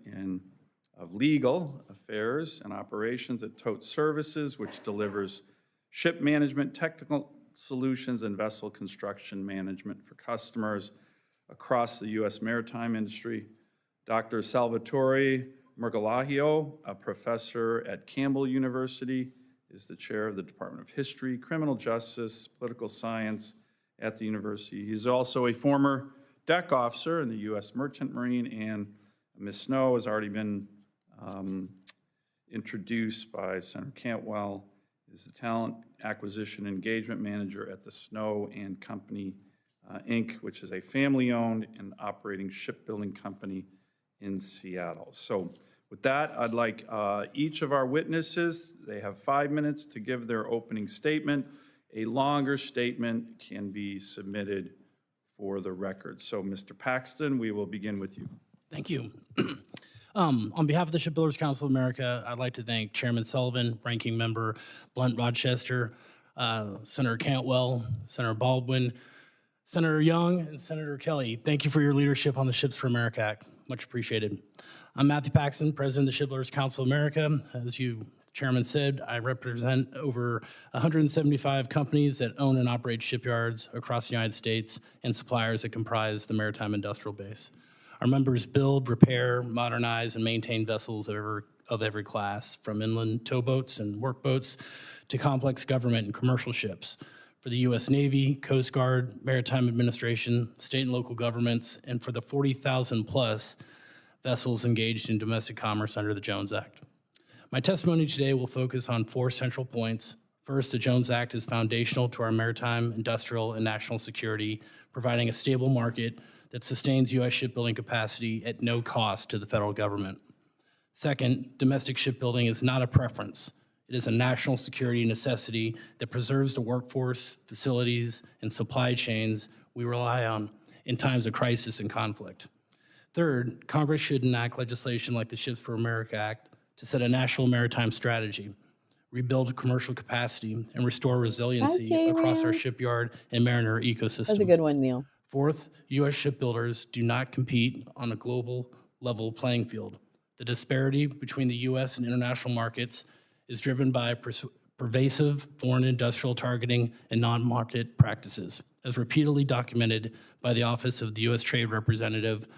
of Legal Affairs and Operations at TOTE Services, which delivers ship management, technical solutions, and vessel construction management for customers across the U.S. maritime industry. Dr. Salvatore Mercolagio, a professor at Campbell University, is the chair of the Department of History, Criminal Justice, Political Science at the university. He's also a former deck officer in the U.S. Merchant Marine, and Ms. Snow has already been introduced by Senator Cantwell, is the Talent Acquisition Engagement Manager at the Snow and Company, Inc., which is a family-owned and operating shipbuilding company in Seattle. So with that, I'd like each of our witnesses, they have 5 minutes to give their opening statement. A longer statement can be submitted for the record. So Mr. Paxton, we will begin with you. Thank you. On behalf of the Shipbuilders Council of America, I'd like to thank Chairman Sullivan, Ranking Member Blunt Rochester, Senator Cantwell, Senator Baldwin, Senator Young and Senator Kelly, thank you for your leadership on the Ships for America Act. Much appreciated. I'm Matthew Paxton, President of the Shipbuilders Council of America. As you, Chairman, said, I represent over 175 companies that own and operate shipyards across the United States and suppliers that comprise the maritime industrial base. Our members build, repair, modernize, and maintain vessels of every class, from inland towboats and workboats to complex government and commercial ships for the U.S. Navy, Coast Guard, Maritime Administration, state and local governments, and for the 40,000 plus vessels engaged in domestic commerce under the Jones Act. My testimony today will focus on 4 central points. First, the Jones Act is foundational to our maritime, industrial, and national security, providing a stable market that sustains U.S. shipbuilding capacity at no cost to the federal government. Second, domestic shipbuilding is not a preference. It is a national security necessity that preserves the workforce, facilities, and supply chains we rely on in times of crisis and conflict. Third, Congress should enact legislation like the Ships for America Act to set a national maritime strategy, rebuild commercial capacity, and restore resiliency across our shipyard and mariner ecosystem. That's a good one, Neil. Fourth, U.S. shipbuilders do not compete on a global level playing field. The disparity between the U.S. and international markets is driven by pervasive foreign industrial targeting and non-market practices, as repeatedly documented by the Office of the U.S. Trade Representative,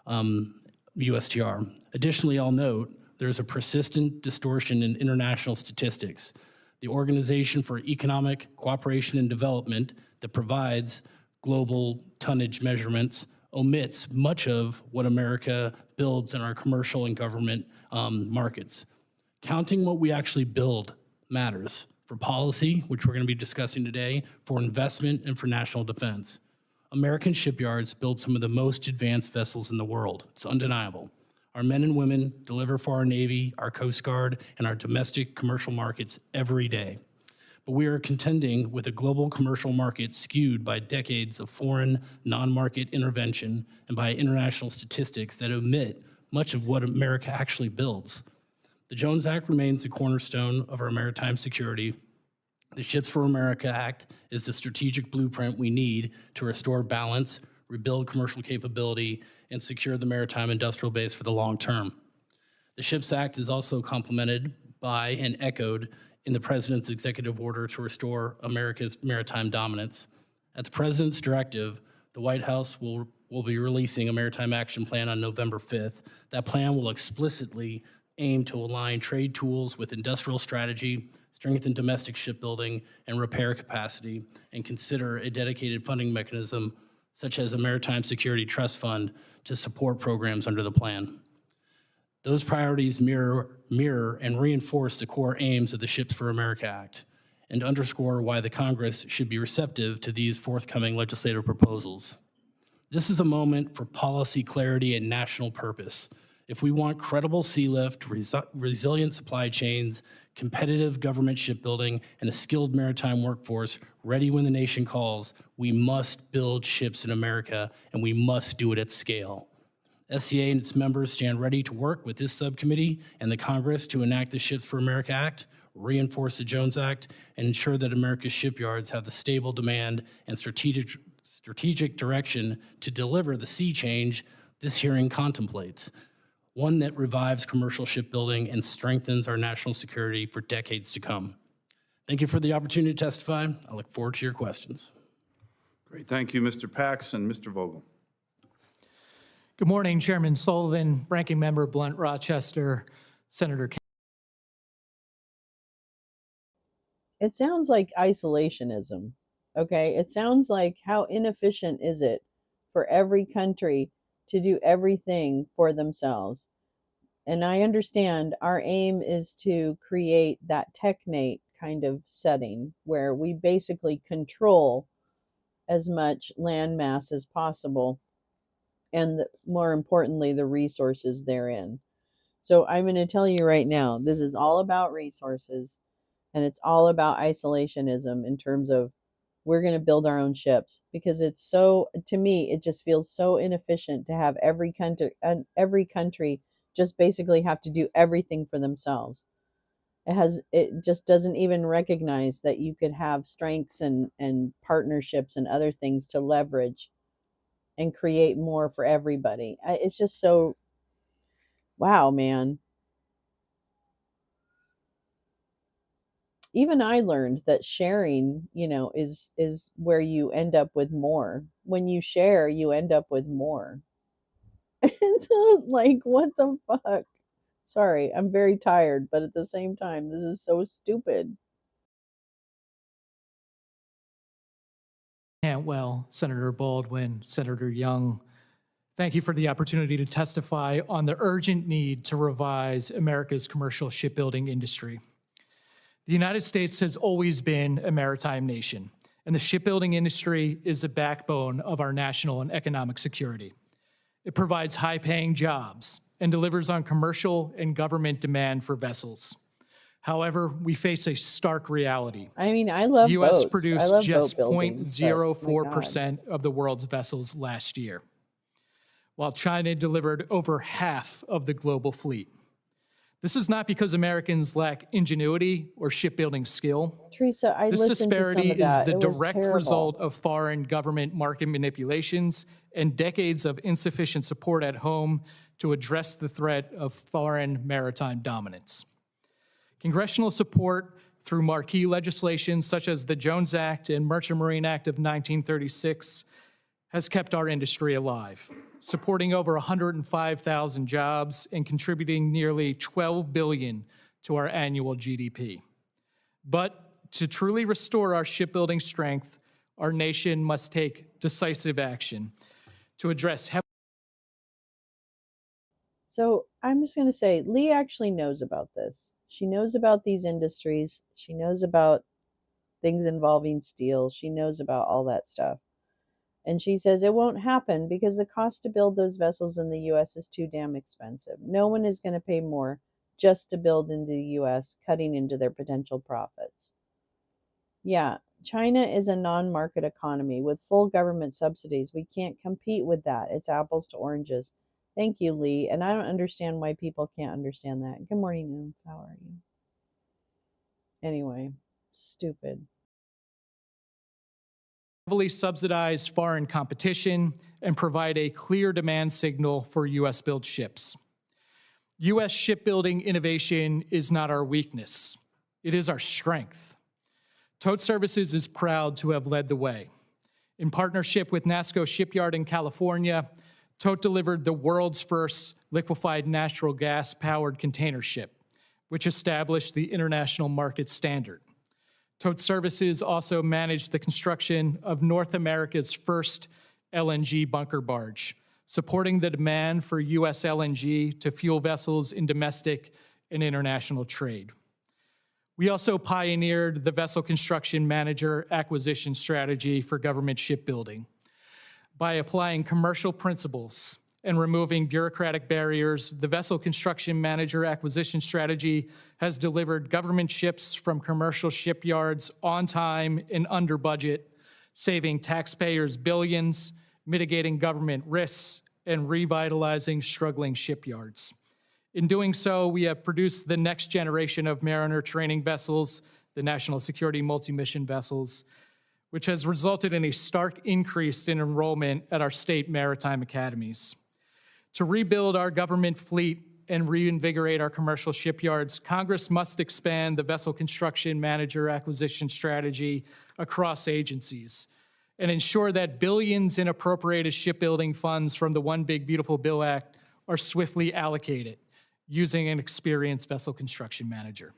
USTR. Additionally, I'll note there's a persistent distortion in international statistics. The Organization for Economic Cooperation and Development that provides global tonnage measurements omits much of what America builds in our commercial and government markets. Counting what we actually build matters for policy, which we're going to be discussing today, for investment, and for national defense. American shipyards build some of the most advanced vessels in the world. It's undeniable. Our men and women deliver for our Navy, our Coast Guard, and our domestic commercial markets every day. But we are contending with a global commercial market skewed by decades of foreign, non-market intervention and by international statistics that omit much of what America actually builds. The Jones Act remains the cornerstone of our maritime security. The Ships for America Act is the strategic blueprint we need to restore balance, rebuild commercial capability, and secure the maritime industrial base for the long term. The Ships Act is also complemented by and echoed in the President's executive order to restore America's maritime dominance. At the President's directive, the White House will be releasing a Maritime Action Plan on November 5th. That plan will explicitly aim to align trade tools with industrial strategy, strengthen domestic shipbuilding and repair capacity, and consider a dedicated funding mechanism such as a Maritime Security Trust Fund to support programs under the plan. Those priorities mirror and reinforce the core aims of the Ships for America Act and underscore why the Congress should be receptive to these forthcoming legislative proposals. This is a moment for policy clarity and national purpose. If we want credible sea lift, resilient supply chains, competitive government shipbuilding, and a skilled maritime workforce ready when the nation calls, we must build ships in America, and we must do it at scale. SCA and its members stand ready to work with this subcommittee and the Congress to enact the Ships for America Act, reinforce the Jones Act, and ensure that America's shipyards have the stable demand and strategic direction to deliver the sea change this hearing contemplates, one that revives commercial shipbuilding and strengthens our national security for decades to come. Thank you for the opportunity to testify. I look forward to your questions. Great, thank you, Mr. Paxton. Mr. Vogel. Good morning, Chairman Sullivan, Ranking Member Blunt Rochester, Senator Kelly. It sounds like isolationism, okay? It sounds like how inefficient is it for every country to do everything for themselves. And I understand our aim is to create that technate kind of setting where we basically control as much land mass as possible and more importantly, the resources therein. So I'm going to tell you right now, this is all about resources and it's all about isolationism in terms of we're going to build our own ships because it's so, to me, it just feels so inefficient to have every country just basically have to do everything for themselves. It just doesn't even recognize that you could have strengths and partnerships and other things to leverage and create more for everybody. It's just so, wow, man. Even I learned that sharing, is where you end up with more. When you share, you end up with more. Like, what the fuck? Sorry, I'm very tired, but at the same time, this is so stupid. Cantwell, Senator Baldwin, Senator Young, thank you for the opportunity to testify on the urgent need to revise America's commercial shipbuilding industry. The United States has always been a maritime nation, and the shipbuilding industry is the backbone of our national and economic security. It provides high-paying jobs and delivers on commercial and government demand for vessels. However, we face a stark reality. I mean, I The love U.S. boats. I produced love just boat building, but my 0.04% God. of the world's vessels last year, while China delivered over half of the global fleet. This is not because Americans lack ingenuity or shipbuilding skill. Teresa, I This listened to some disparity of is that. the It was direct terrible. result of foreign government market manipulations and decades of insufficient support at home to address the threat of foreign maritime dominance. Congressional support through marquee legislation such as the Jones Act and Merchant Marine Act of 1936 has kept our industry alive, supporting over 105,000 jobs and contributing nearly $12 billion to our annual GDP. But to truly restore our shipbuilding strength, our nation must take decisive action to address So I'm just going to say, Lee actually knows about this. She knows about these industries. She knows about things involving steel. She knows about all that stuff. And she says it won't happen because the cost to build those vessels in the US is too damn expensive. No one is going to pay more just to build in the US, cutting into their potential profits. Yeah, China is a non market economy with full government subsidies. We can't compete with that. It's apples to oranges. Thank you, Lee. And I don't understand why people can't understand that. Good morning, Noom. How are you? Anyway, stupid. heavily subsidize foreign competition and provide a clear demand signal for U.S.-built ships. U.S. shipbuilding innovation is not our weakness. It is our strength. Tote Services is proud to have led the way. In partnership with NASCO Shipyard in California, Tote delivered the world's first liquefied natural gas-powered container ship, which established the international market standard. Tote Services also managed the construction of North America's first LNG bunker barge, supporting the demand for U.S. LNG to fuel vessels in domestic and international trade. We also pioneered the vessel construction manager acquisition strategy for government shipbuilding. By applying commercial principles and removing bureaucratic barriers, the vessel construction manager acquisition strategy has delivered government ships from commercial shipyards on time and under budget, saving taxpayers billions, mitigating government risks, and revitalizing struggling shipyards. In doing so, we have produced the next generation of mariner training vessels, the National Security Multi-Mission Vessels, which has resulted in a stark increase in enrollment at our state maritime academies. To rebuild our government fleet and reinvigorate our commercial shipyards, Congress must expand the vessel construction manager acquisition strategy across agencies and ensure that billions in appropriated shipbuilding funds from the One Big Beautiful Bill Act are swiftly allocated using an experienced vessel construction manager.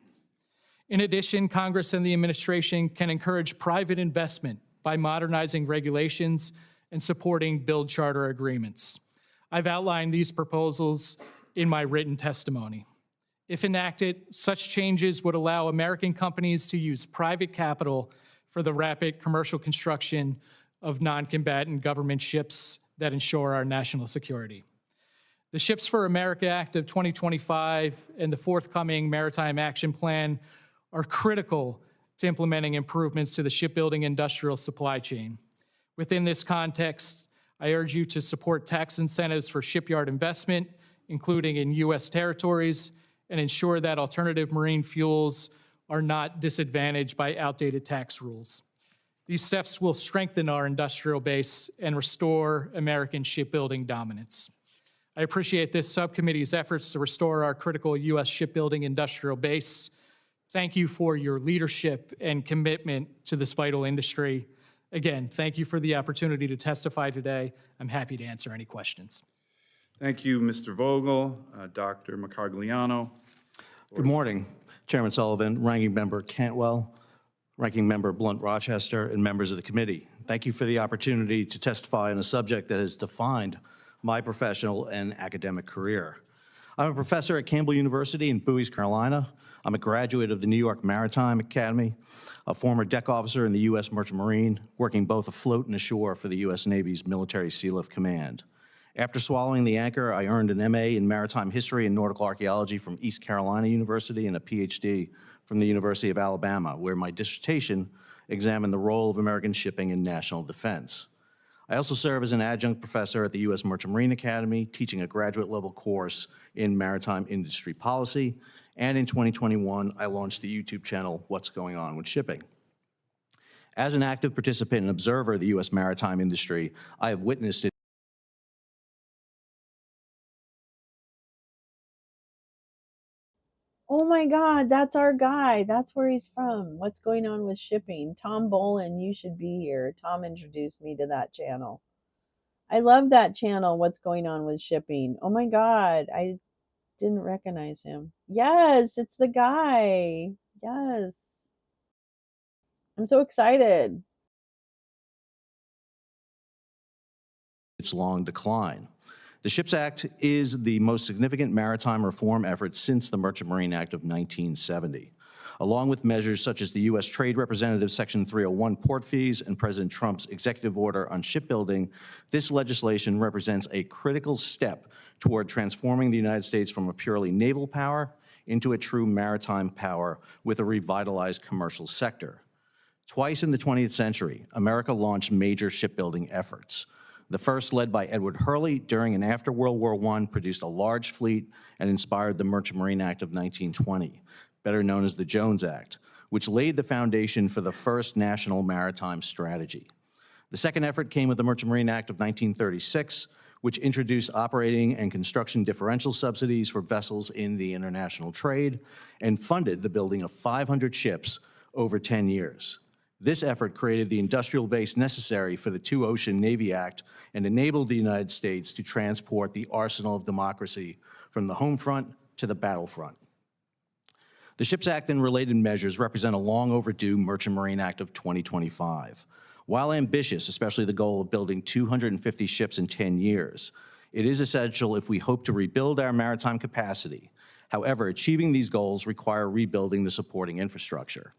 In addition, Congress and the administration can encourage private investment by modernizing regulations and supporting build charter agreements. I've outlined these proposals in my written testimony. If enacted, such changes would allow American companies to use private capital for the rapid commercial construction of non-combatant government ships that ensure our national security. The Ships for America Act of 2025 and the forthcoming Maritime Action Plan are critical to implementing improvements to the shipbuilding industrial supply chain. Within this context, I urge you to support tax incentives for shipyard investment, including in U.S. territories, and ensure that alternative marine fuels are not disadvantaged by outdated tax rules. These steps will strengthen our industrial base and restore American shipbuilding dominance. I appreciate this subcommittee's efforts to restore our critical U.S. shipbuilding industrial base. Thank you for your leadership and commitment to this vital industry. Again, thank you for the opportunity to testify today. I'm happy to answer any questions. Thank you, Mr. Vogel. Dr. Macagliano. Good morning, Chairman Sullivan, Ranking Member Cantwell, Ranking Member Blunt-Rochester, and members of the committee. Thank you for the opportunity to testify on a subject that has defined my professional and academic career. I'm a professor at Campbell University in Bowie, Carolina. I'm a graduate of the New York Maritime Academy, a former deck officer in the U.S. Merchant Marine, working both afloat and ashore for the U.S. Navy's Military Sealift Command. After swallowing the anchor, I earned an MA in Maritime History and Nautical Archaeology from East Carolina University and a PhD from the University of Alabama, where my dissertation examined the role of American shipping in national defense. I also serve as an adjunct professor at the U.S. Merchant Marine Academy, teaching a graduate-level course in maritime industry policy, and in 2021, I launched the YouTube channel, What's Going On with Shipping. As an active participant and observer of the U.S. maritime industry, I have witnessed it. Oh my God, that's our guy. That's where he's from. What's going on with shipping? Tom Bolin, you should be here. Tom introduced me to that channel. I love that channel, What's Going On with Shipping. Oh my God, I didn't recognize him. Yes, it's the guy. Yes. I'm so excited. Its long decline. The SHIPS Act is the most significant maritime reform effort since the Merchant Marine Act of 1970. Along with measures such as the U.S. Trade Representative Section 301 port fees and President Trump's executive order on shipbuilding, this legislation represents a critical step toward transforming the United States from a purely naval power into a true maritime power with a revitalized commercial sector. Twice in the 20th century, America launched major shipbuilding efforts. The first, led by Edward Hurley during and after World War I, produced a large fleet and inspired the Merchant Marine Act of 1920, better known as the Jones Act, which laid the foundation for the first national maritime strategy. The second effort came with the Merchant Marine Act of 1936, which introduced operating and construction differential subsidies for vessels in the international trade and funded the building of 500 ships over 10 years. This effort created the industrial base necessary for the Two-Ocean Navy Act and enabled the United States to transport the arsenal of democracy from the home front to the battlefront. The SHIPS Act and related measures represent a long overdue Merchant Marine Act of 2025. While ambitious, especially the goal of building 250 ships in 10 years, it is essential if we hope to rebuild our maritime capacity. However, achieving these goals require rebuilding the supporting infrastructure.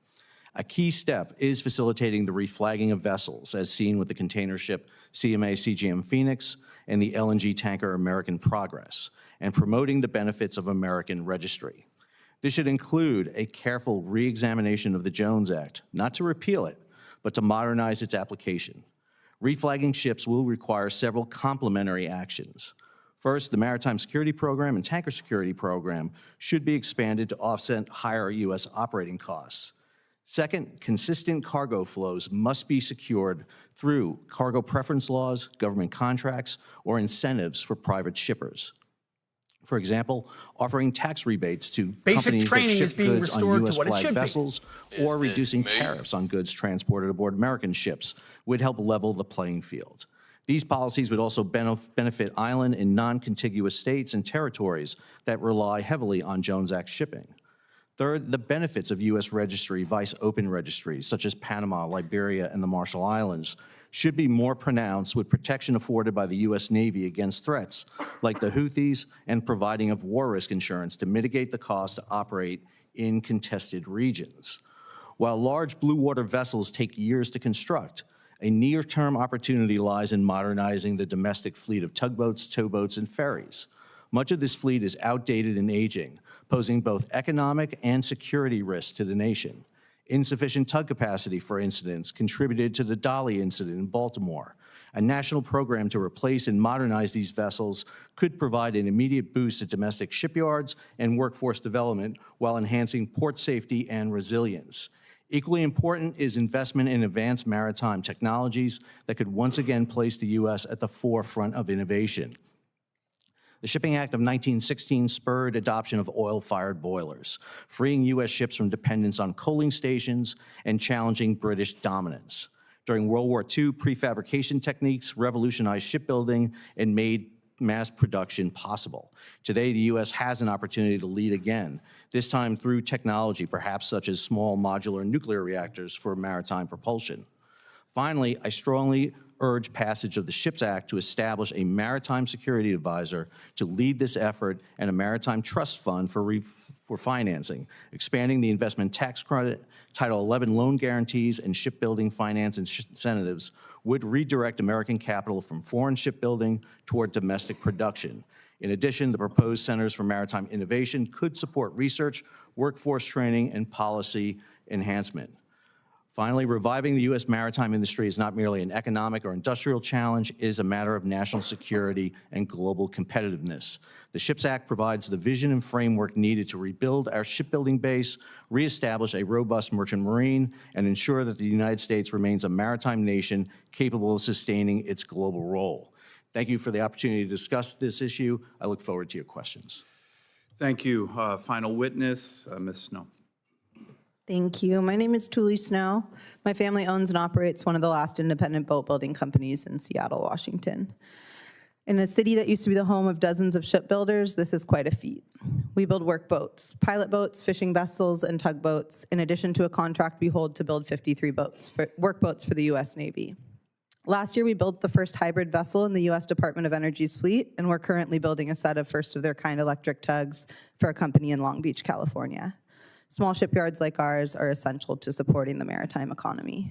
A key step is facilitating the reflagging of vessels, as seen with the container ship CMA CGM Phoenix and the LNG tanker American Progress, and promoting the benefits of American registry. This should include a careful re-examination of the Jones Act, not to repeal it, but to modernize its application. Reflagging ships will require several complementary actions. First, the Maritime Security Program and Tanker Security Program should be expanded to offset higher U.S. operating costs. Second, consistent cargo flows must be secured through cargo preference laws, government contracts, or incentives for private shippers. For example, offering tax rebates to companies that ship goods on U.S. flagged vessels or reducing tariffs on goods transported aboard American ships would help level the playing field. These policies would also benefit island and non-contiguous states and territories that rely heavily on Jones Act shipping. Third, the benefits of U.S. registry vice open registries, such as Panama, Liberia, and the Marshall Islands, should be more pronounced with protection afforded by the U.S. Navy against threats like the Houthis and providing of war risk insurance to mitigate the cost to operate in contested regions. While large blue water vessels take years to construct, a near-term opportunity lies in modernizing the domestic fleet of tugboats, towboats, and ferries. Much of this fleet is outdated and aging, posing both economic and security risks to the nation. Insufficient tug capacity, for instance, contributed to the Dolly incident in Baltimore, A national program to replace and modernize these vessels could provide an immediate boost to domestic shipyards and workforce development while enhancing port safety and resilience. Equally important is investment in advanced maritime technologies that could once again place the U.S. at the forefront of innovation. The Shipping Act of 1916 spurred adoption of oil-fired boilers, freeing U.S. ships from dependence on coaling stations and challenging British dominance. During World War II, prefabrication techniques revolutionized shipbuilding and made mass production possible. Today, the U.S. has an opportunity to lead again, this time through technology, perhaps such as small modular nuclear reactors for maritime propulsion. Finally, I strongly urge passage of the SHIPS Act to establish a maritime security advisor to lead this effort and a maritime trust fund for financing, expanding the investment tax credit, Title 11 loan guarantees, and shipbuilding finance incentives would redirect American capital from foreign shipbuilding toward domestic production. In addition, the proposed Centers for Maritime Innovation could support research, workforce training, and policy enhancement. Finally, reviving the U.S. maritime industry is not merely an economic or industrial challenge, it is a matter of national security and global competitiveness. The SHIPS Act provides the vision and framework needed to rebuild our shipbuilding base, reestablish a robust merchant marine, and ensure that the United States remains a maritime nation capable of sustaining its global role. Thank you for the opportunity to discuss this issue. I look forward to your questions. Thank you. Final witness, Ms. Snow. Thank you. My name is Tuli Snow. My family owns and operates one of the last independent boat building companies in Seattle, Washington. In a city that used to be the home of dozens of shipbuilders, this is quite a feat. We build work boats, pilot boats, fishing vessels, and tugboats, in addition to a contract we hold to build 53 work boats for the U.S. Navy. Last year, we built the first hybrid vessel in the U.S. Department of Energy's fleet, and we're currently building a set of first-of-their-kind electric tugs for a company in Long Beach, California. Small shipyards like ours are essential to supporting the maritime economy.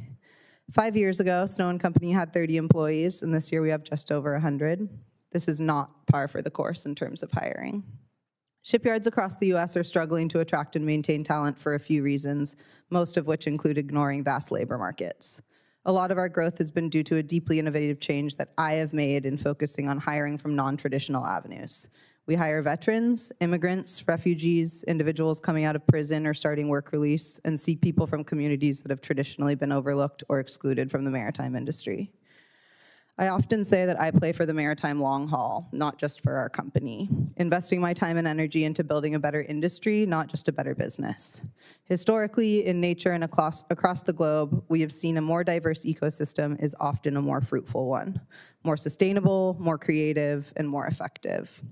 5 years ago, Snow & Company had 30 employees, and this year we have just over 100. This is not par for the course in terms of hiring. Shipyards across the U.S. are struggling to attract and maintain talent for a few reasons, most of which include ignoring vast labor markets. A lot of our growth has been due to a deeply innovative change that I have made in focusing on hiring from non-traditional avenues. We hire veterans, immigrants, refugees, individuals coming out of prison or starting work release, and see people from communities that have traditionally been overlooked or excluded from the maritime industry. I often say that I play for the maritime long haul, not just for our company, investing my time and energy into building a better industry, not just a better business. Historically, in nature and across the globe, we have seen a more diverse ecosystem is often a more fruitful one, more sustainable, more creative, and more effective.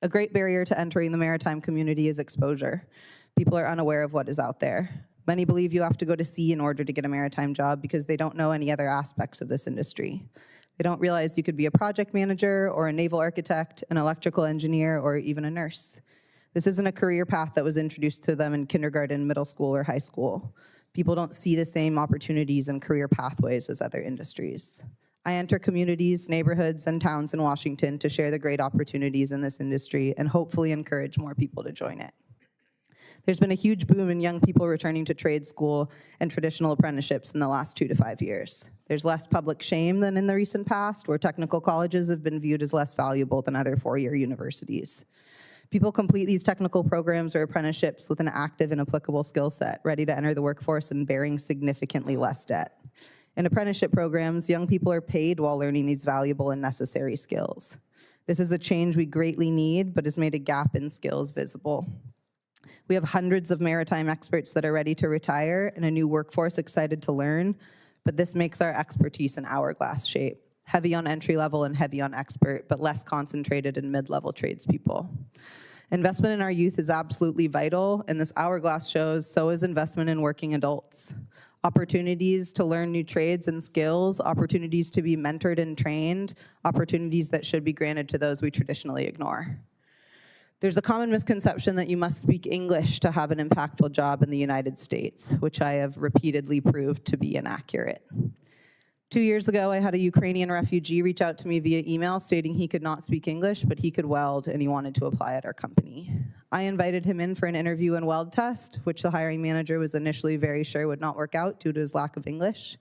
A great barrier to entering the maritime community is exposure. People are unaware of what is out there. Many believe you have to go to sea in order to get a maritime job because they don't know any other aspects of this industry. They don't realize you could be a project manager or a naval architect, an electrical engineer, or even a nurse. This isn't a career path that was introduced to them in kindergarten, middle school, or high school. People don't see the same opportunities and career pathways as other industries. I enter communities, neighborhoods, and towns in Washington to share the great opportunities in this industry and hopefully encourage more people to join it. There's been a huge boom in young people returning to trade school and traditional apprenticeships in the last 2 to 5 years. There's less public shame than in the recent past, where technical colleges have been viewed as less valuable than other four-year universities. People complete these technical programs or apprenticeships with an active and applicable skill set, ready to enter the workforce and bearing significantly less debt. In apprenticeship programs, young people are paid while learning these valuable and necessary skills. This is a change we greatly need, but has made a gap in skills visible. We have hundreds of maritime experts that are ready to retire and a new workforce excited to learn, but this makes our expertise an hourglass shape, heavy on entry level and heavy on expert, but less concentrated in mid-level tradespeople. Investment in our youth is absolutely vital, and this hourglass shows so is investment in working adults. Opportunities to learn new trades and skills, opportunities to be mentored and trained, opportunities that should be granted to those we traditionally ignore. There's a common misconception that you must speak English to have an impactful job in the United States, which I have repeatedly proved to be inaccurate. 2 years ago, I had a Ukrainian refugee reach out to me via email stating he could not speak English, but he could weld and he wanted to apply at our company. I invited him in for an interview and weld test, which the hiring manager was initially very sure would not work out due to his lack of English.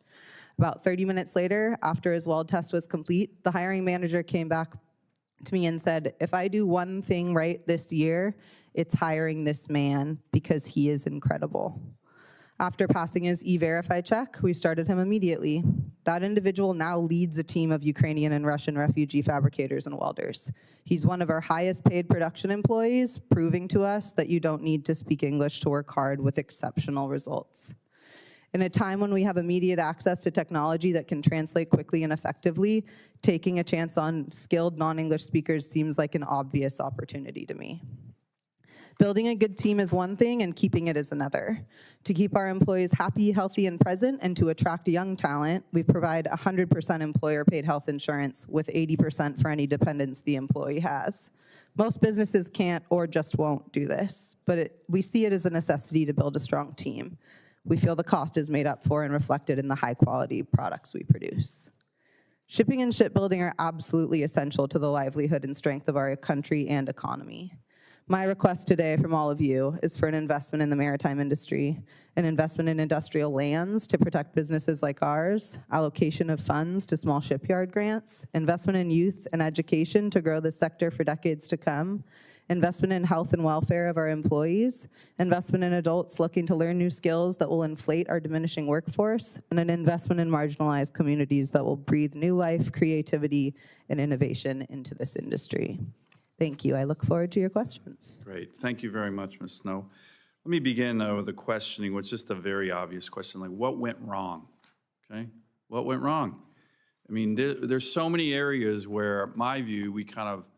About 30 minutes later, after his weld test was complete, the hiring manager came back to me and said, if I do one thing right this year, it's hiring this man because he is incredible. After passing his E-Verify check, we started him immediately. That individual now leads a team of Ukrainian and Russian refugee fabricators and welders. He's one of our highest paid production employees, proving to us that you don't need to speak English to work hard with exceptional results. In a time when we have immediate access to technology that can translate quickly and effectively, taking a chance on skilled non-English speakers seems like an obvious opportunity to me. Building a good team is one thing and keeping it is another. To keep our employees happy, healthy, and present, and to attract young talent, we provide 100% employer-paid health insurance with 80% for any dependents the employee has. Most businesses can't or just won't do this, but we see it as a necessity to build a strong team. We feel the cost is made up for and reflected in the high-quality products we produce. Shipping and shipbuilding are absolutely essential to the livelihood and strength of our country and economy. My request today from all of you is for an investment in the maritime industry, an investment in industrial lands to protect businesses like ours, allocation of funds to small shipyard grants, investment in youth and education to grow this sector for decades to come, investment in health and welfare of our employees, investment in adults looking to learn new skills that will inflate our diminishing workforce, and an investment in marginalized communities that will breathe new life, creativity, and innovation into this industry. Thank you. I look forward to your questions. Great. Thank you very much, Ms. Snow. Let me begin with the questioning, which is just a very obvious question, like what went wrong? Okay? What went wrong? I mean, there's so many areas where, my view, we kind of,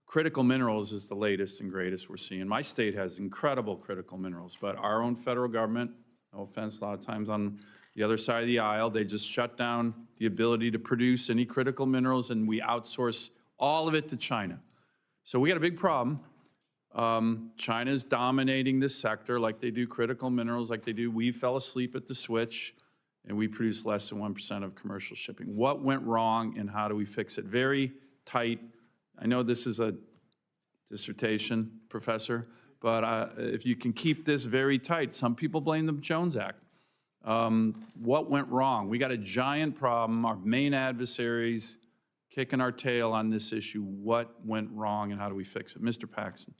critical minerals is the latest and greatest we're seeing. My state has incredible critical minerals, but our own federal government, no offense, a lot of times on the other side of the aisle, they just shut down the ability to produce any critical minerals, and we outsource all of it to China. So we got a big problem. China's dominating this sector like they do critical minerals, like they do. We fell asleep at the switch, and we produce less than 1% of commercial shipping. What went wrong, and how do we fix it? Very tight. I know this is a dissertation, Professor, but if you can keep this very tight, some people blame the Jones Act. What went wrong? We got a giant problem. Our main adversaries kicking our tail on this issue. What went wrong and how do we fix it? Mr. Paxson,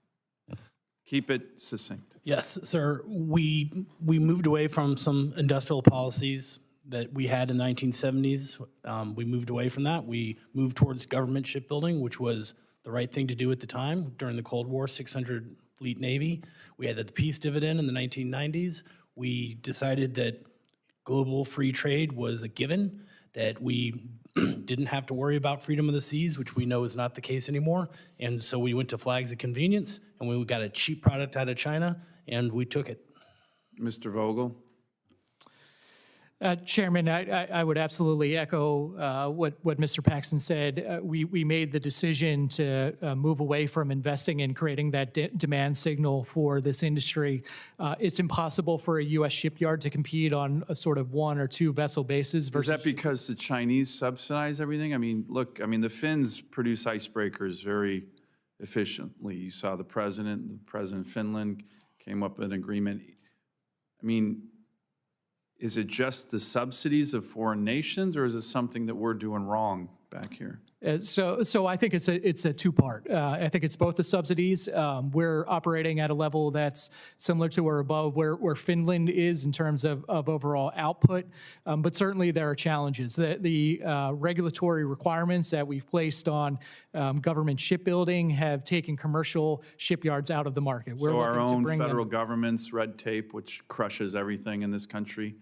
keep it succinct. Yes, sir. We moved away from some industrial policies that we had in the 1970s. We moved away from that. We moved towards government shipbuilding, which was the right thing to do at the time. During the Cold War, 600 Fleet Navy. We had the peace dividend in the 1990s. We decided that global free trade was a given, that we didn't have to worry about freedom of the seas, which we know is not the case anymore. And so we went to flags of convenience, and we got a cheap product out of China, and we took it. Mr. Vogel? Chairman, I would absolutely echo what Mr. Paxton said. We made the decision to move away from investing in creating that demand signal for this industry. It's impossible for a U.S. shipyard to compete on a sort of one or two vessel basis versus. Is that because the Chinese subsidize everything? I mean, look, the Finns produce icebreakers very efficiently. You saw the president of Finland came up with an agreement. Is it just the subsidies of foreign nations, or is it something that we're doing wrong back here? So I think it's a two-part. I think it's both the subsidies. We're operating at a level that's similar to or above where Finland is in terms of overall output, but certainly there are challenges. The regulatory requirements that we've placed on government shipbuilding have taken commercial shipyards out of the market. So our own federal government's red tape, which crushes everything in this country,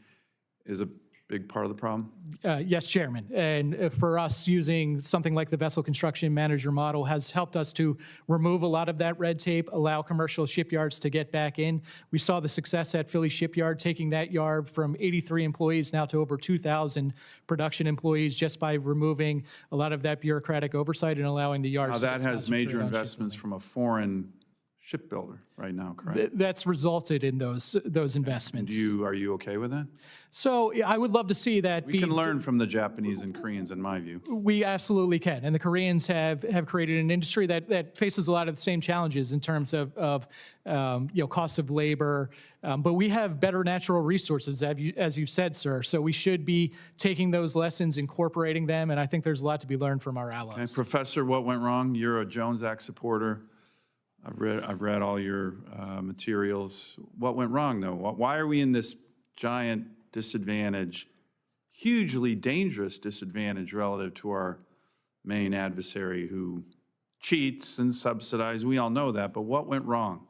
is a big part of the problem? Yes, Chairman. And for us, using something like the vessel construction manager model has helped us to remove a lot of that red tape, allow commercial shipyards to get back in. We saw the success at Philly Shipyard, taking that yard from 83 employees now to over 2,000 production employees just by removing a lot of that bureaucratic oversight and allowing the yards to Now that has major investments from a foreign shipbuilder right now, correct? That's resulted in those investments. Are you okay with that? So yeah, I would love to see that We can learn from the Japanese and Koreans, in my view. We absolutely can. And the Koreans have created an industry that faces a lot of the same challenges in terms of cost of labor. But we have better natural resources, as you said, sir. So we should be taking those lessons, incorporating them, and I think there's a lot to be learned from our allies. Okay, Professor, what went wrong? You're a Jones Act supporter. I've read all your materials. What went wrong, though? Why are we in this giant disadvantage, hugely dangerous disadvantage relative to our main adversary who cheats and subsidizes? We all know that, but what went wrong?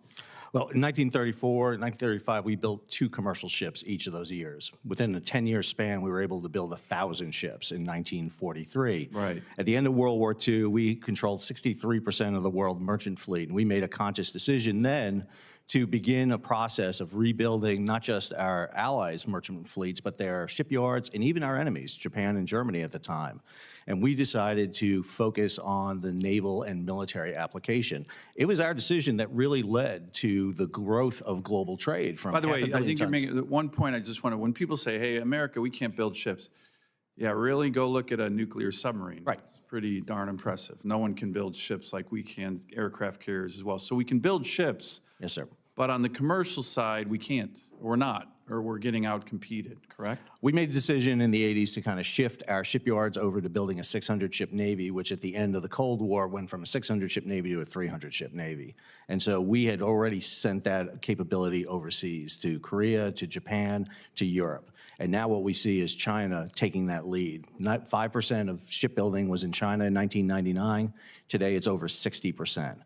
Well, in 1934, 1935, we built 2 commercial ships each of those years. Within a 10-year span, we were able to build 1,000 ships in 1943. Right. At the end of World War II, we controlled 63% of the world merchant fleet, and we made a conscious decision then to begin a process of rebuilding not just our allies' merchant fleets, but their shipyards and even our enemies, Japan and Germany at the time. And we decided to focus on the naval and military application. It was our decision that really led to the growth of global trade from By the way, 500 I million think you're tons. making one point I just want to, when people say, hey, America, we can't build ships. Yeah, really, go look at a nuclear submarine. Right. It's pretty darn impressive. No one can build ships like we can, aircraft carriers as well. So we can build ships. Yes, sir. But on the commercial side, we can't, or we're not, or we're getting out-competed, correct? We made a decision in the 80s to kind of shift our shipyards over to building a 600-ship Navy, which at the end of the Cold War went from a 600-ship Navy to a 300-ship Navy. And so we had already sent that capability overseas to Korea, to Japan, to Europe. And now what we see is China taking that lead. Not 5% of shipbuilding was in China in 1999. Today, it's over 60%.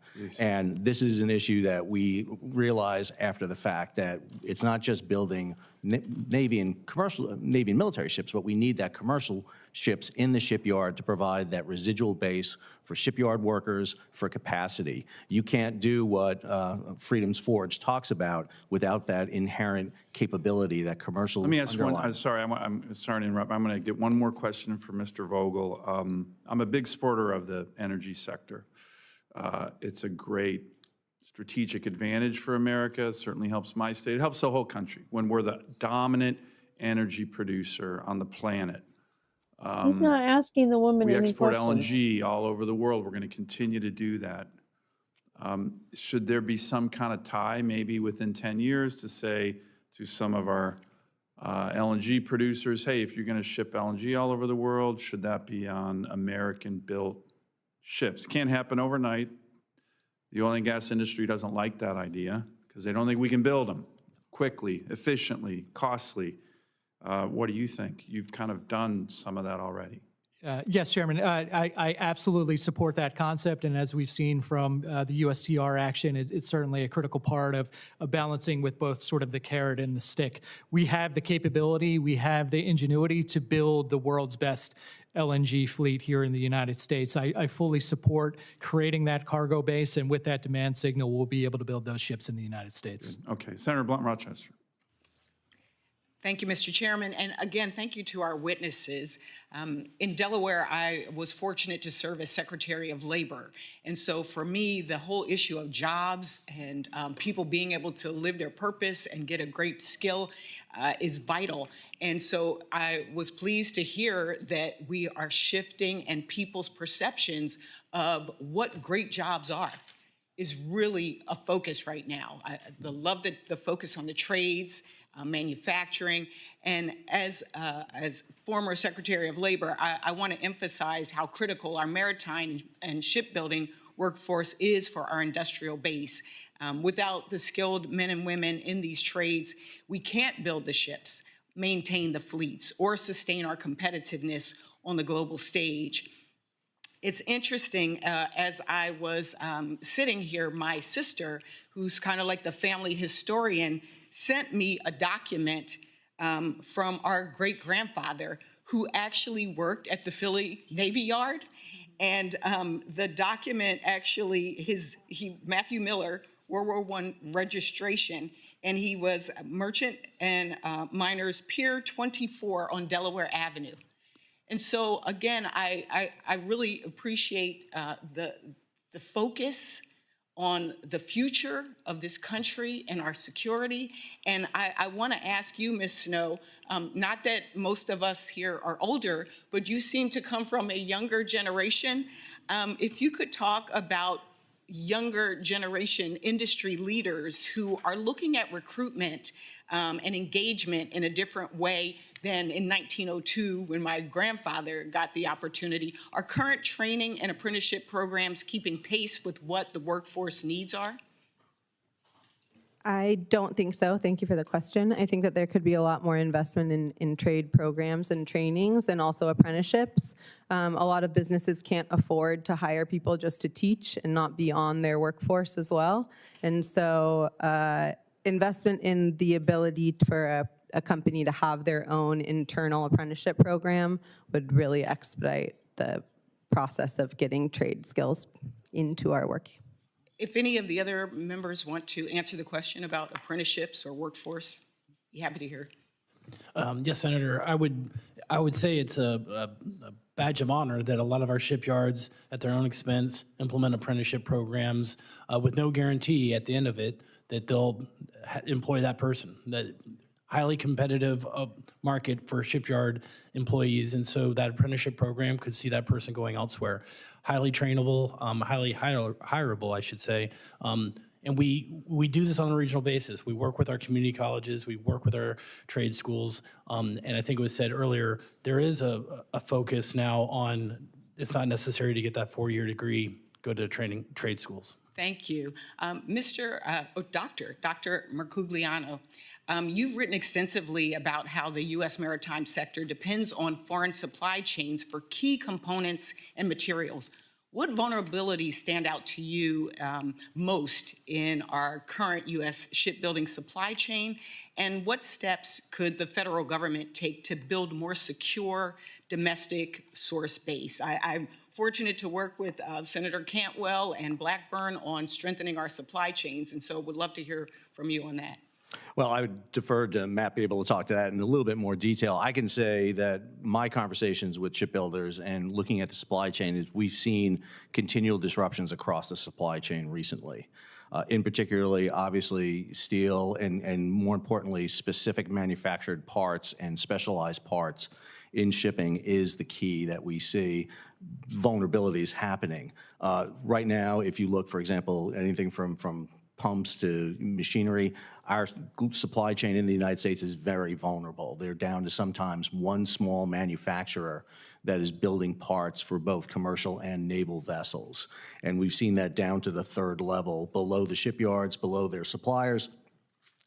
And this is an issue that we realize after the fact, that it's not just building Navy and military ships, but we need that commercial ships in the shipyard to provide that residual base for shipyard workers, for capacity. You can't do what Freedom's Forge talks about without that inherent capability, that commercial Let me ask one, underlying. I'm sorry to interrupt. I'm going to get one more question for Mr. Vogel. I'm a big supporter of the energy sector. It's a great strategic advantage for America. It certainly helps my state. It helps the whole country when we're the dominant energy producer on the planet. He's not asking the woman We any export questions. LNG all over the world. We're going to continue to do that. Should there be some kind of tie, maybe within 10 years, to say to some of our LNG producers, hey, if you're going to ship LNG all over the world, should that be on American-built ships? Can't happen overnight. The oil and gas industry doesn't like that idea because they don't think we can build them quickly, efficiently, costly. What do you think? You've kind of done some of that already. Yes, Chairman, I absolutely support that concept, and as we've seen from the USTR action, it's certainly a critical part of balancing with both sort of the carrot and the stick. We have the capability, we have the ingenuity to build the world's best LNG fleet here in the United States. I fully support creating that cargo base, and with that demand signal, we'll be able to build those ships in the United States. Okay, Senator Blunt-Rochester. Thank you, Mr. Chairman. And again, thank you to our witnesses. In Delaware, I was fortunate to serve as Secretary of Labor. And so for me, the whole issue of jobs and people being able to live their purpose and get a great skill is vital. And so I was pleased to hear that we are shifting and people's perceptions of what great jobs are is really a focus right now. I love the focus on the trades, manufacturing, and as former Secretary of Labor, I want to emphasize how critical our maritime and shipbuilding workforce is for our industrial base. Without the skilled men and women in these trades, we can't build the ships, maintain the fleets, or sustain our competitiveness on the global stage. It's interesting, as I was sitting here, my sister, who's kind of like the family historian, sent me a document from our great-grandfather who actually worked at the Philly Navy Yard. And the document actually, Matthew Miller, World War I registration, and he was Merchant and Miners Pier 24 on Delaware Avenue. And so, again, I really appreciate the focus on the future of this country and our security. And I want to ask you, Ms. Snow, not that most of us here are older, but you seem to come from a younger generation. If you could talk about younger generation industry leaders who are looking at recruitment and engagement in a different way than in 1902 when my grandfather got the opportunity. Are current training and apprenticeship programs keeping pace with what the workforce needs are? I don't think so. Thank you for the question. I think that there could be a lot more investment in trade programs and trainings and also apprenticeships. A lot of businesses can't afford to hire people just to teach and not be on their workforce as well. And so investment in the ability for a company to have their own internal apprenticeship program would really expedite the process of getting trade skills into our work. If any of the other members want to answer the question about apprenticeships or workforce, be happy to hear. Yes, Senator, I would say it's a badge of honor that a lot of our shipyards, at their own expense, implement apprenticeship programs with no guarantee at the end of it that they'll employ that person. That highly competitive market for shipyard employees, and so that apprenticeship program could see that person going elsewhere. Highly trainable, highly hireable, I should say. And we do this on a regional basis. We work with our community colleges, we work with our trade schools, and I think it was said earlier, there is a focus now on, it's not necessary to get that 4-year degree, go to trade schools. Thank you. Dr. Mercogliano, you've written extensively about how the U.S. maritime sector depends on foreign supply chains for key components and materials. What vulnerabilities stand out to you most in our current U.S. shipbuilding supply chain? And what steps could the federal government take to build more secure domestic source base? I'm fortunate to work with Senator Cantwell and Blackburn on strengthening our supply chains, and so would love to hear from you on that. Well, I would defer to Matt be able to talk to that in a little bit more detail. I can say that my conversations with shipbuilders and looking at the supply chain is we've seen continual disruptions across the supply chain recently. In particularly, obviously, steel and more importantly, specific manufactured parts and specialized parts in shipping is the key that we see vulnerabilities happening. Right now, if you look, for example, anything from pumps to machinery, our supply chain in the United States is very vulnerable. They're down to sometimes one small manufacturer that is building parts for both commercial and naval vessels. And we've seen that down to the third level, below the shipyards, below their suppliers.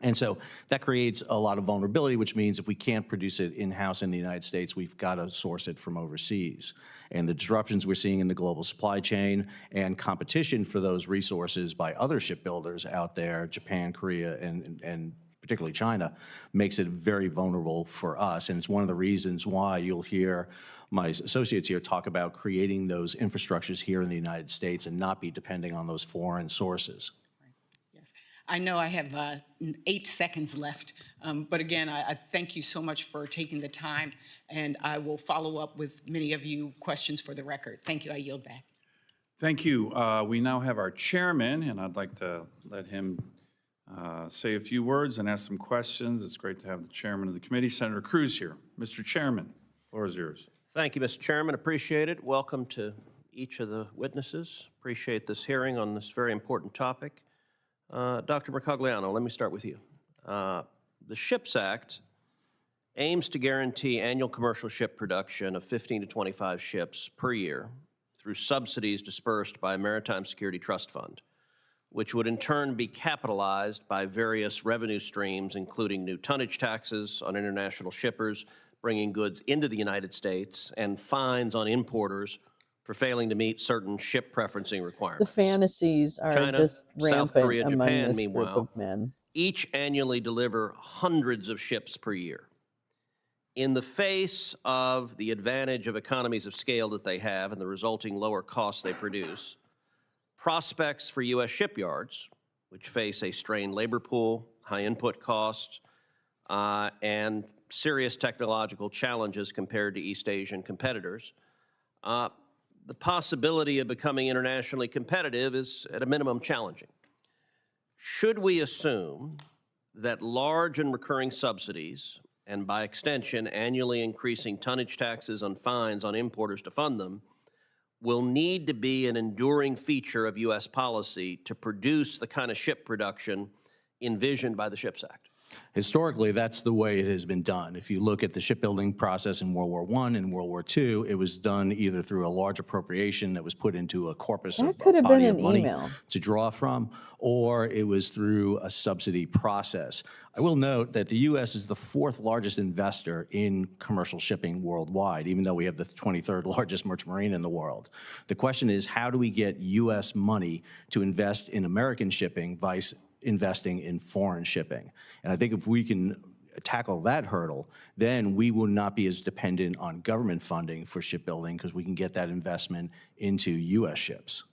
And so that creates a lot of vulnerability, which means if we can't produce it in-house in the United States, we've got to source it from overseas. And the disruptions we're seeing in the global supply chain and competition for those resources by other shipbuilders out there, Japan, Korea, and particularly China, makes it very vulnerable for us. And it's one of the reasons why you'll hear my associates here talk about creating those infrastructures here in the United States and not be depending on those foreign sources. I know I have 8 seconds left, but again, I thank you so much for taking the time, and I will follow up with many of you questions for the record. Thank you. I yield back. Thank you. We now have our chairman, and I'd like to let him say a few words and ask some questions. It's great to have the chairman of the committee, Senator Cruz, here. Mr. Chairman, the floor is yours. Thank you, Mr. Chairman. Appreciate it. Welcome to each of the witnesses. Appreciate this hearing on this very important topic. Dr. Mercogliano, let me start with you. The SHIPS Act aims to guarantee annual commercial ship production of 15 to 25 ships per year through subsidies dispersed by a Maritime Security Trust Fund, which would in turn be capitalized by various revenue streams, including new tonnage taxes on international shippers bringing goods into the United States and fines on importers for failing to meet certain ship preferencing requirements. The fantasies are China, just South rampant Korea, among Japan, this meanwhile, group of men. each annually deliver hundreds of ships per year. In the face of the advantage of economies of scale that they have and the resulting lower costs they produce, prospects for U.S. shipyards, which face a strained labor pool, high input costs, and serious technological challenges compared to East Asian competitors, the possibility of becoming internationally competitive is at a minimum challenging. Should we assume that large and recurring subsidies, and by extension, annually increasing tonnage taxes and fines on importers to fund them, will need to be an enduring feature of U.S. policy to produce the kind of ship production envisioned by the SHIPS Act? Historically, that's the way it has been done. If you look at the shipbuilding process in World War I and World War II, it was done either through a large appropriation that was put into a corpus That of could have body been of an money email. to draw from, or it was through a subsidy process. I will note that the U.S. is the 4th largest investor in commercial shipping worldwide, even though we have the 23rd largest merchant marine in the world. The question is, how do we get U.S. money to invest in American shipping vice investing in foreign shipping? And I think if we can tackle that hurdle, then we will not be as dependent on government funding for shipbuilding, because we can get that investment into U.S. ships.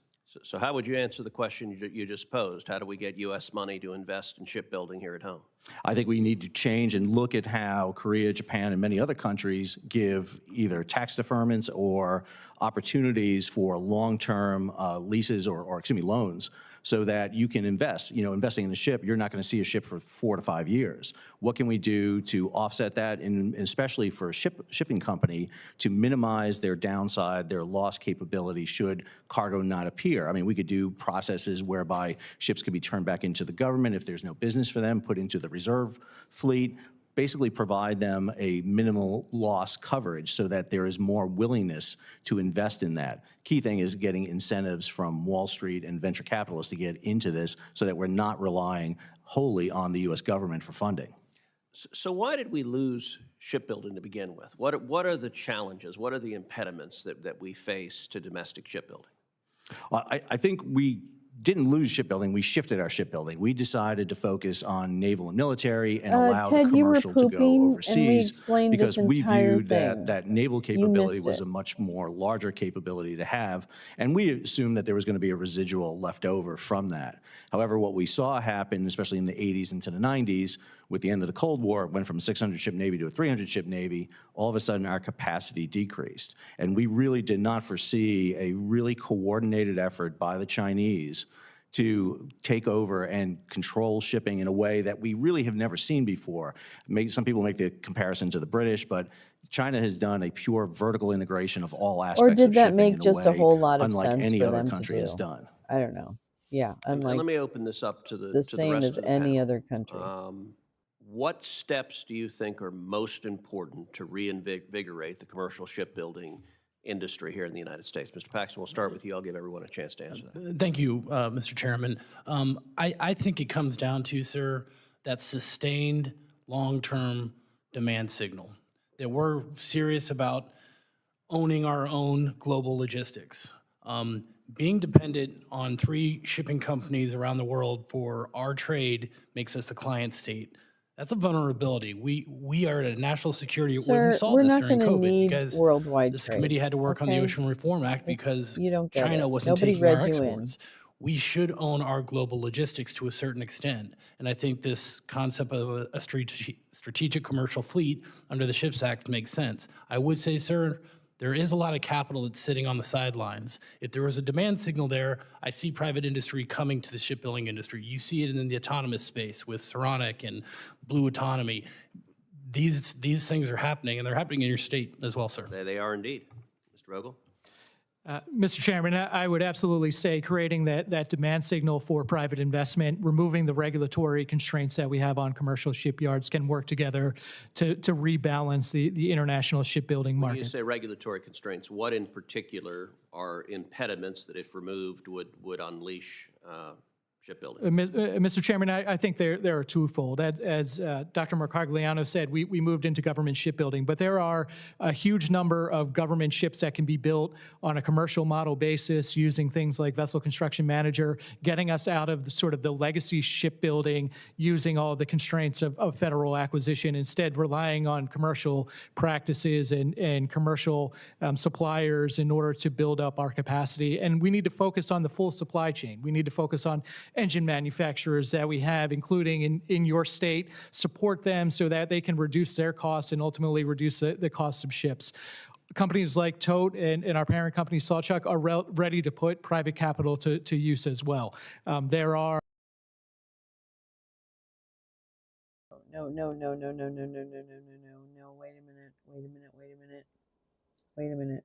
So how would you answer the question you just posed? How do we get U.S. money to invest in shipbuilding here at home? I think we need to change and look at how Korea, Japan, and many other countries give either tax deferments or opportunities for long-term leases or loans, so that you can invest. You know, investing in a ship, you're not going to see a ship for 4 to 5 years. What can we do to offset that, and especially for a shipping company, to minimize their downside, their loss capability should cargo not appear? I mean, we could do processes whereby ships could be turned back into the government if there's no business for them, put into the reserve fleet, basically provide them a minimal loss coverage so that there is more willingness to invest in that. Key thing is getting incentives from Wall Street and venture capitalists to get into this so that we're not relying wholly on the U.S. government for funding. So why did we lose shipbuilding to begin with? What are the challenges? What are the impediments that we face to domestic shipbuilding? I think we didn't lose shipbuilding, we shifted our shipbuilding. We decided to focus on naval and military and allow Ted, the you were commercial to go pooping, and we overseas, explained because this we entire viewed thing. that naval capability missed was it. a much more larger capability to have, and we assumed that there was going to be a residual left over from that. However, what we saw happen, especially in the 80s into the 90s, with the end of the Cold War, it went from a 600-ship Navy to a 300-ship Navy. All of a sudden, our capacity decreased. And we really did not foresee a really coordinated effort by the Chinese to take over and control shipping in a way that we really have never seen before. Some people make the comparison to the British, but China has done a pure vertical integration of all aspects Or of did that shipping make in just a a way whole lot of unlike sense any for other them to country has do? done. I don't know. Yeah, And unlike let me open this up to the the to the same rest as of the any panel. other country. What steps do you think are most important to reinvigorate the commercial shipbuilding industry here in the United States? Mr. Paxton, we'll start with you. I'll give everyone a chance to answer that. Thank you, Mr. Chairman. I think it comes down to, sir, that sustained long-term demand signal, that we're serious about owning our own global logistics. Being dependent on 3 shipping companies around the world for our trade makes us a client state. That's a vulnerability. We are at a national security. Sir, we saw we're this not during gonna COVID need because worldwide this trade, committee had to work on the okay? Ocean Reform Act because you don't get China it. wasn't Nobody taking our read you in. exports. We should own our global logistics to a certain extent. And I think this concept of a strategic commercial fleet under the SHIPS Act makes sense. I would say, sir, there is a lot of capital that's sitting on the sidelines. If there was a demand signal there, I see private industry coming to the shipbuilding industry. You see it in the autonomous space with Saronic and Blue Autonomy. These things are happening, and they're happening in your state as well, sir. They are indeed. Mr. Vogel? Mr. Chairman, I would absolutely say creating that demand signal for private investment, removing the regulatory constraints that we have on commercial shipyards can work together to rebalance the international shipbuilding When you market. say regulatory constraints, what in particular are impediments that, if removed, would unleash shipbuilding? Mr. Chairman, I think there are twofold. As Dr. Mercogliano said, we moved into government shipbuilding, but there are a huge number of government ships that can be built on a commercial model basis using things like Vessel Construction Manager, getting us out of the legacy shipbuilding, using all the constraints of federal acquisition, instead relying on commercial practices and commercial suppliers in order to build up our capacity. And we need to focus on the full supply chain. We need to focus on engine manufacturers that we have, including in your state, support them so that they can reduce their costs and ultimately reduce the cost of ships. companies like Tote and our parent company Sawchuck are ready to put private capital to use as well. There are No, no, no, no, no, no, no, no, no, no, no, no. Wait a minute. Wait a minute. Wait a minute. Wait a minute.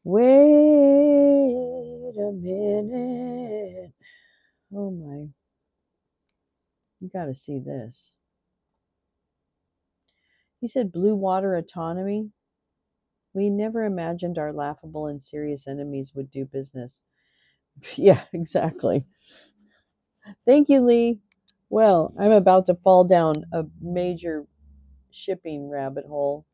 Wait a minute. Oh my. You got to see this. He said blue water autonomy. We never imagined our laughable and serious enemies would do business. Yeah, exactly. Thank you, Lee. Well, I'm about to fall down a major shipping rabbit hole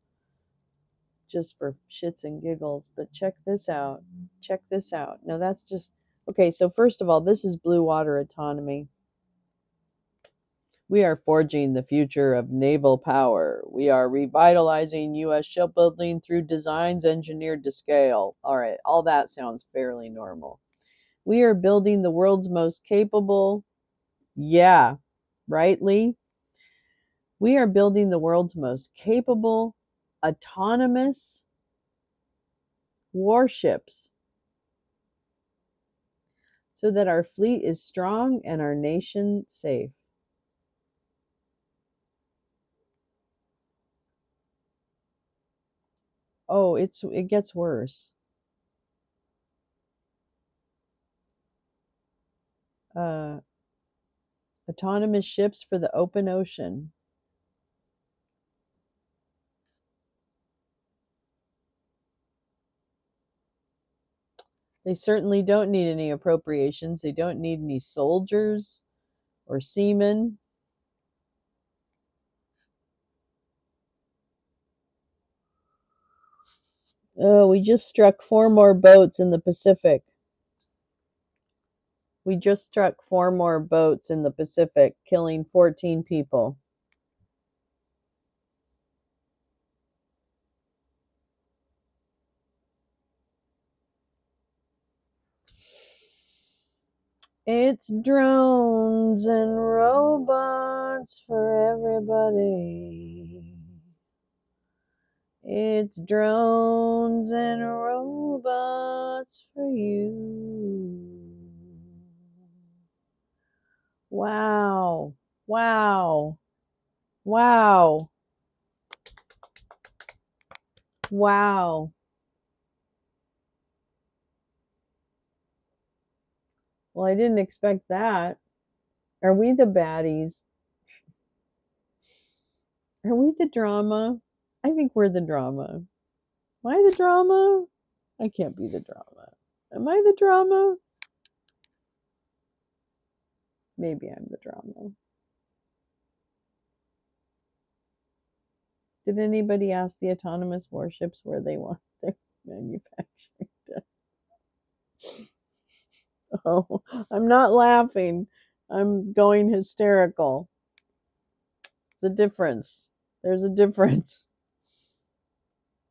just for shits and giggles, but check this out. Check this out. Now, that's just okay. So, first of all, this is blue water autonomy. We are forging the future of naval power. We are revitalizing U.S. shipbuilding through designs engineered to scale. All right, all that sounds fairly normal. We are building the world's most capable, yeah, right, Lee? We are building the world's most capable, autonomous warships so that our fleet is strong and our nation safe. Oh, it gets worse. Uh, autonomous ships for the open ocean. They certainly don't need any appropriations. They don't need any soldiers or seamen. Oh, we just struck 4 more boats in the Pacific. We just struck 4 more boats in the Pacific, killing 14 people. It's drones and robots for everybody. It's drones and robots for you. Wow. Wow. Wow. Wow. Well, I didn't expect that. Are we the baddies? Are we the drama? I think we're the drama. Am I the drama? I can't be the drama. Am I the drama? Maybe I'm the drama. Did anybody ask the autonomous warships where they want their manufacturing done? Oh, I'm not laughing. I'm going hysterical. There's a difference. There's a difference.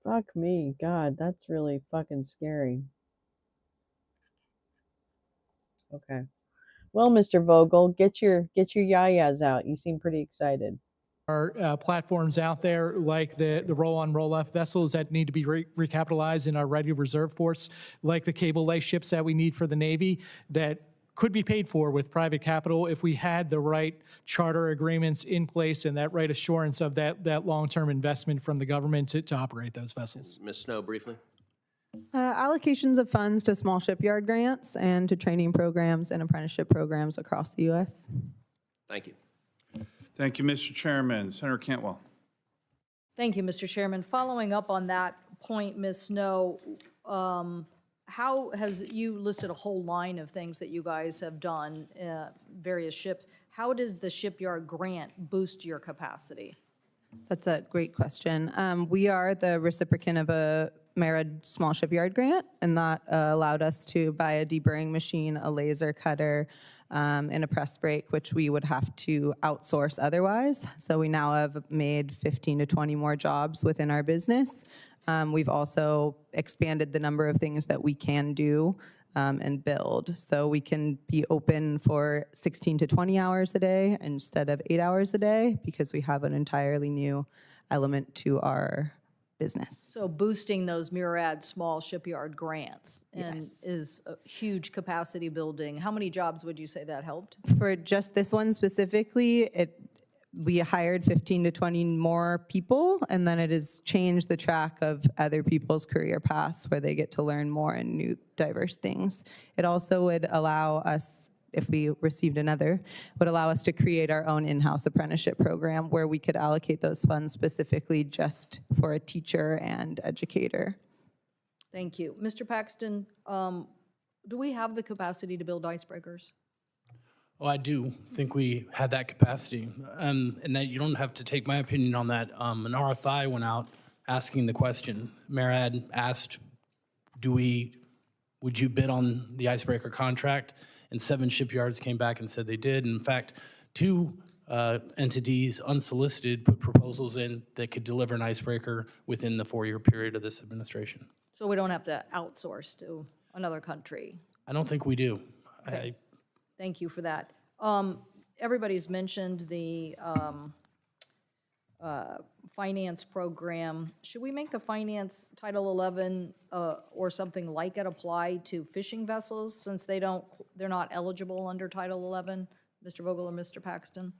Fuck me. God, that's really fucking scary. Okay. Well, Mr. Vogel, get your yayas out. You seem pretty excited. platforms out there like the roll-on, roll-off vessels that need to be recapitalized in our ready reserve force, like the cable lay ships that we need for the Navy that could be paid for with private capital if we had the right charter agreements in place and that right assurance of that long-term investment from the government to operate those vessels. Ms. Snow, briefly. Allocations of funds to small shipyard grants and to training programs and apprenticeship programs across the U.S. Thank you. Thank you, Mr. Chairman. Senator Cantwell. Thank you, Mr. Chairman. Following up on that point, Ms. Snow, how has, you listed a whole line of things that you guys have done, various ships. How does the shipyard grant boost your capacity? That's a great question. We are the recipient of a MERID small shipyard grant, and that allowed us to buy a deburring machine, a laser cutter, and a press brake, which we would have to outsource otherwise. So we now have made 15 to 20 more jobs within our business. We've also expanded the number of things that we can do and build. So we can be open for 16 to 20 hours a day instead of 8 hours a day because we have an entirely new element to our business. So boosting those myriad small shipyard grants and Yes. is a huge capacity building. How many jobs would you say that helped? For just this one specifically, we hired 15 to 20 more people, and then it has changed the track of other people's career paths where they get to learn more and new diverse things. It also would allow us, if we received another, would allow us to create our own in-house apprenticeship program where we could allocate those funds specifically just for a teacher and educator. Thank you. Mr. Paxton, do we have the capacity to build icebreakers? Oh, I do think we had that capacity, and that you don't have to take my opinion on that. An RFI went out asking the question. MARAD asked, would you bid on the icebreaker contract? And 7 shipyards came back and said they did. And in fact, 2 entities, unsolicited, put proposals in that could deliver an icebreaker within the 4-year period of this administration. So we don't have to outsource to another country. I don't think we do. Thank you for that. Everybody's mentioned the finance program. Should we make the finance Title 11 or something like it apply to fishing vessels since they're not eligible under Title 11? Mr. Vogel or Mr. Paxton?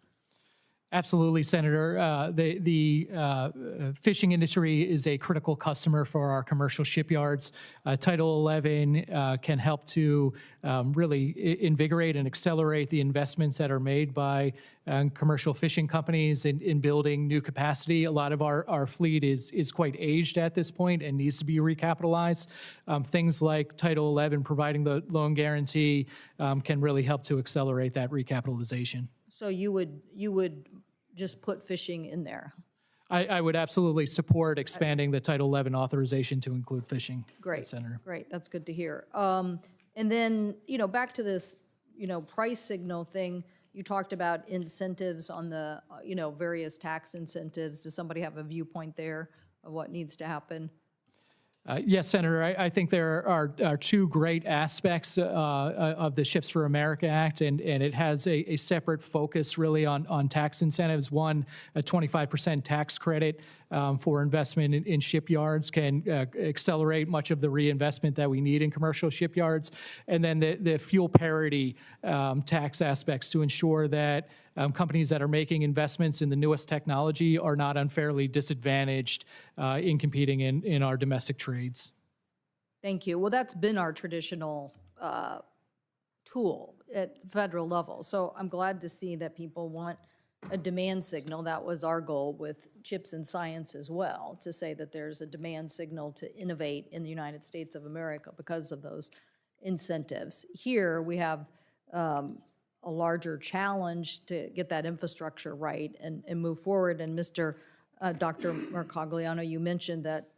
Absolutely, Senator. The fishing industry is a critical customer for our commercial shipyards. Title 11 can help to really invigorate and accelerate the investments that are made by commercial fishing companies in building new capacity. A lot of our fleet is quite aged at this point and needs to be recapitalized. Things like Title 11 providing the loan guarantee can really help to accelerate that recapitalization. So you would just put fishing in there? I would absolutely support expanding the Title 11 authorization to include fishing. Great, Senator. Great, that's good to hear. And then, back to this, price signal thing, you talked about incentives on the, various tax incentives. Does somebody have a viewpoint there of what needs to happen? Yes, Senator, I think there are 2 great aspects of the Ships for America Act, and it has a separate focus really on tax incentives. One, a 25% tax credit for investment in shipyards can accelerate much of the reinvestment that we need in commercial shipyards. And then the fuel parity tax aspects to ensure that companies that are making investments in the newest technology are not unfairly disadvantaged in competing in our domestic trades. Thank you. Well, that's been our traditional tool at federal level. So I'm glad to see that people want a demand signal. That was our goal with Chips and Science as well, to say that there's a demand signal to innovate in the United States of America because of those incentives. Here we have a larger challenge to get that infrastructure right and move forward. And Dr. Mercogliano, you mentioned that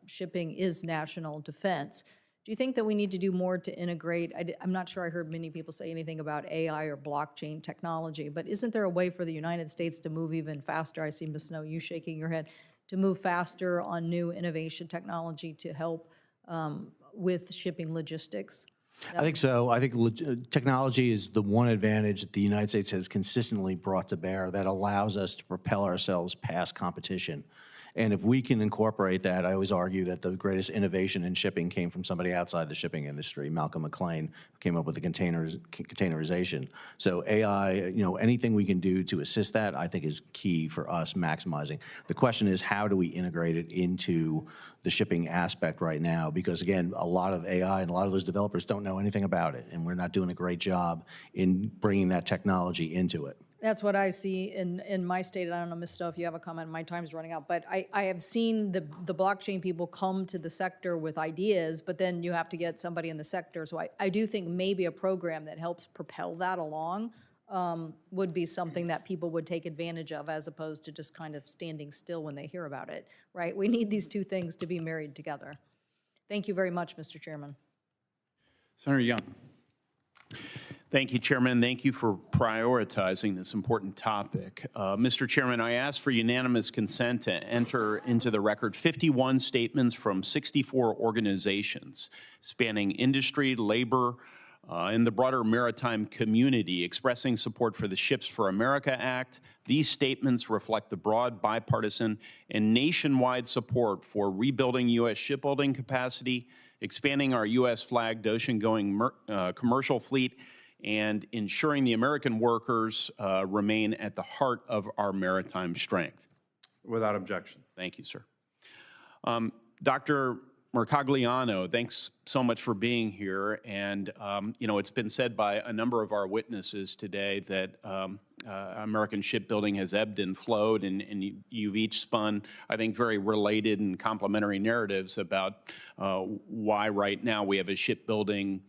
shipping is national defense. Do you think that we need to do more to integrate? I'm not sure I heard many people say anything about AI or blockchain technology, but isn't there a way for the United States to move even faster? I see, Ms. Snow, you shaking your head, to move faster on new innovation technology to help with shipping logistics? I think so. I think technology is the one advantage that the United States has consistently brought to bear that allows us to propel ourselves past competition. And if we can incorporate that, I always argue that the greatest innovation in shipping came from somebody outside the shipping industry. Malcolm McLean came up with the containerization. So AI, anything we can do to assist that, I think is key for us maximizing. The question is, how do we integrate it into the shipping aspect right now? Because again, a lot of AI and a lot of those developers don't know anything about it, and we're not doing a great job in bringing that technology into it. That's what I see in my state. I don't know, Ms. Stowe, if you have a comment. My time's running out. But I have seen the blockchain people come to the sector with ideas, but then you have to get somebody in the sector. So I do think maybe a program that helps propel that along would be something that people would take advantage of, as opposed to just kind of standing still when they hear about it, right? We need these 2 things to be married together. Thank you very much, Mr. Chairman. Senator Young. Thank you, Chairman. Thank you for prioritizing this important topic. Mr. Chairman, I ask for unanimous consent to enter into the record 51 statements from 64 organizations spanning industry, labor, in the broader maritime community expressing support for the Ships for America Act. These statements reflect the broad, bipartisan, and nationwide support for rebuilding U.S. shipbuilding capacity, expanding our U.S.-flagged ocean-going commercial fleet, and ensuring the American workers remain at the heart of our maritime strength. Without objection. Thank you, sir. Dr. Mercogliano, thanks so much for being here. And, you know, it's been said by a number of our witnesses today that American shipbuilding has ebbed and flowed, and you've each spun, I think, very related and complementary narratives about why right now we have a shipbuilding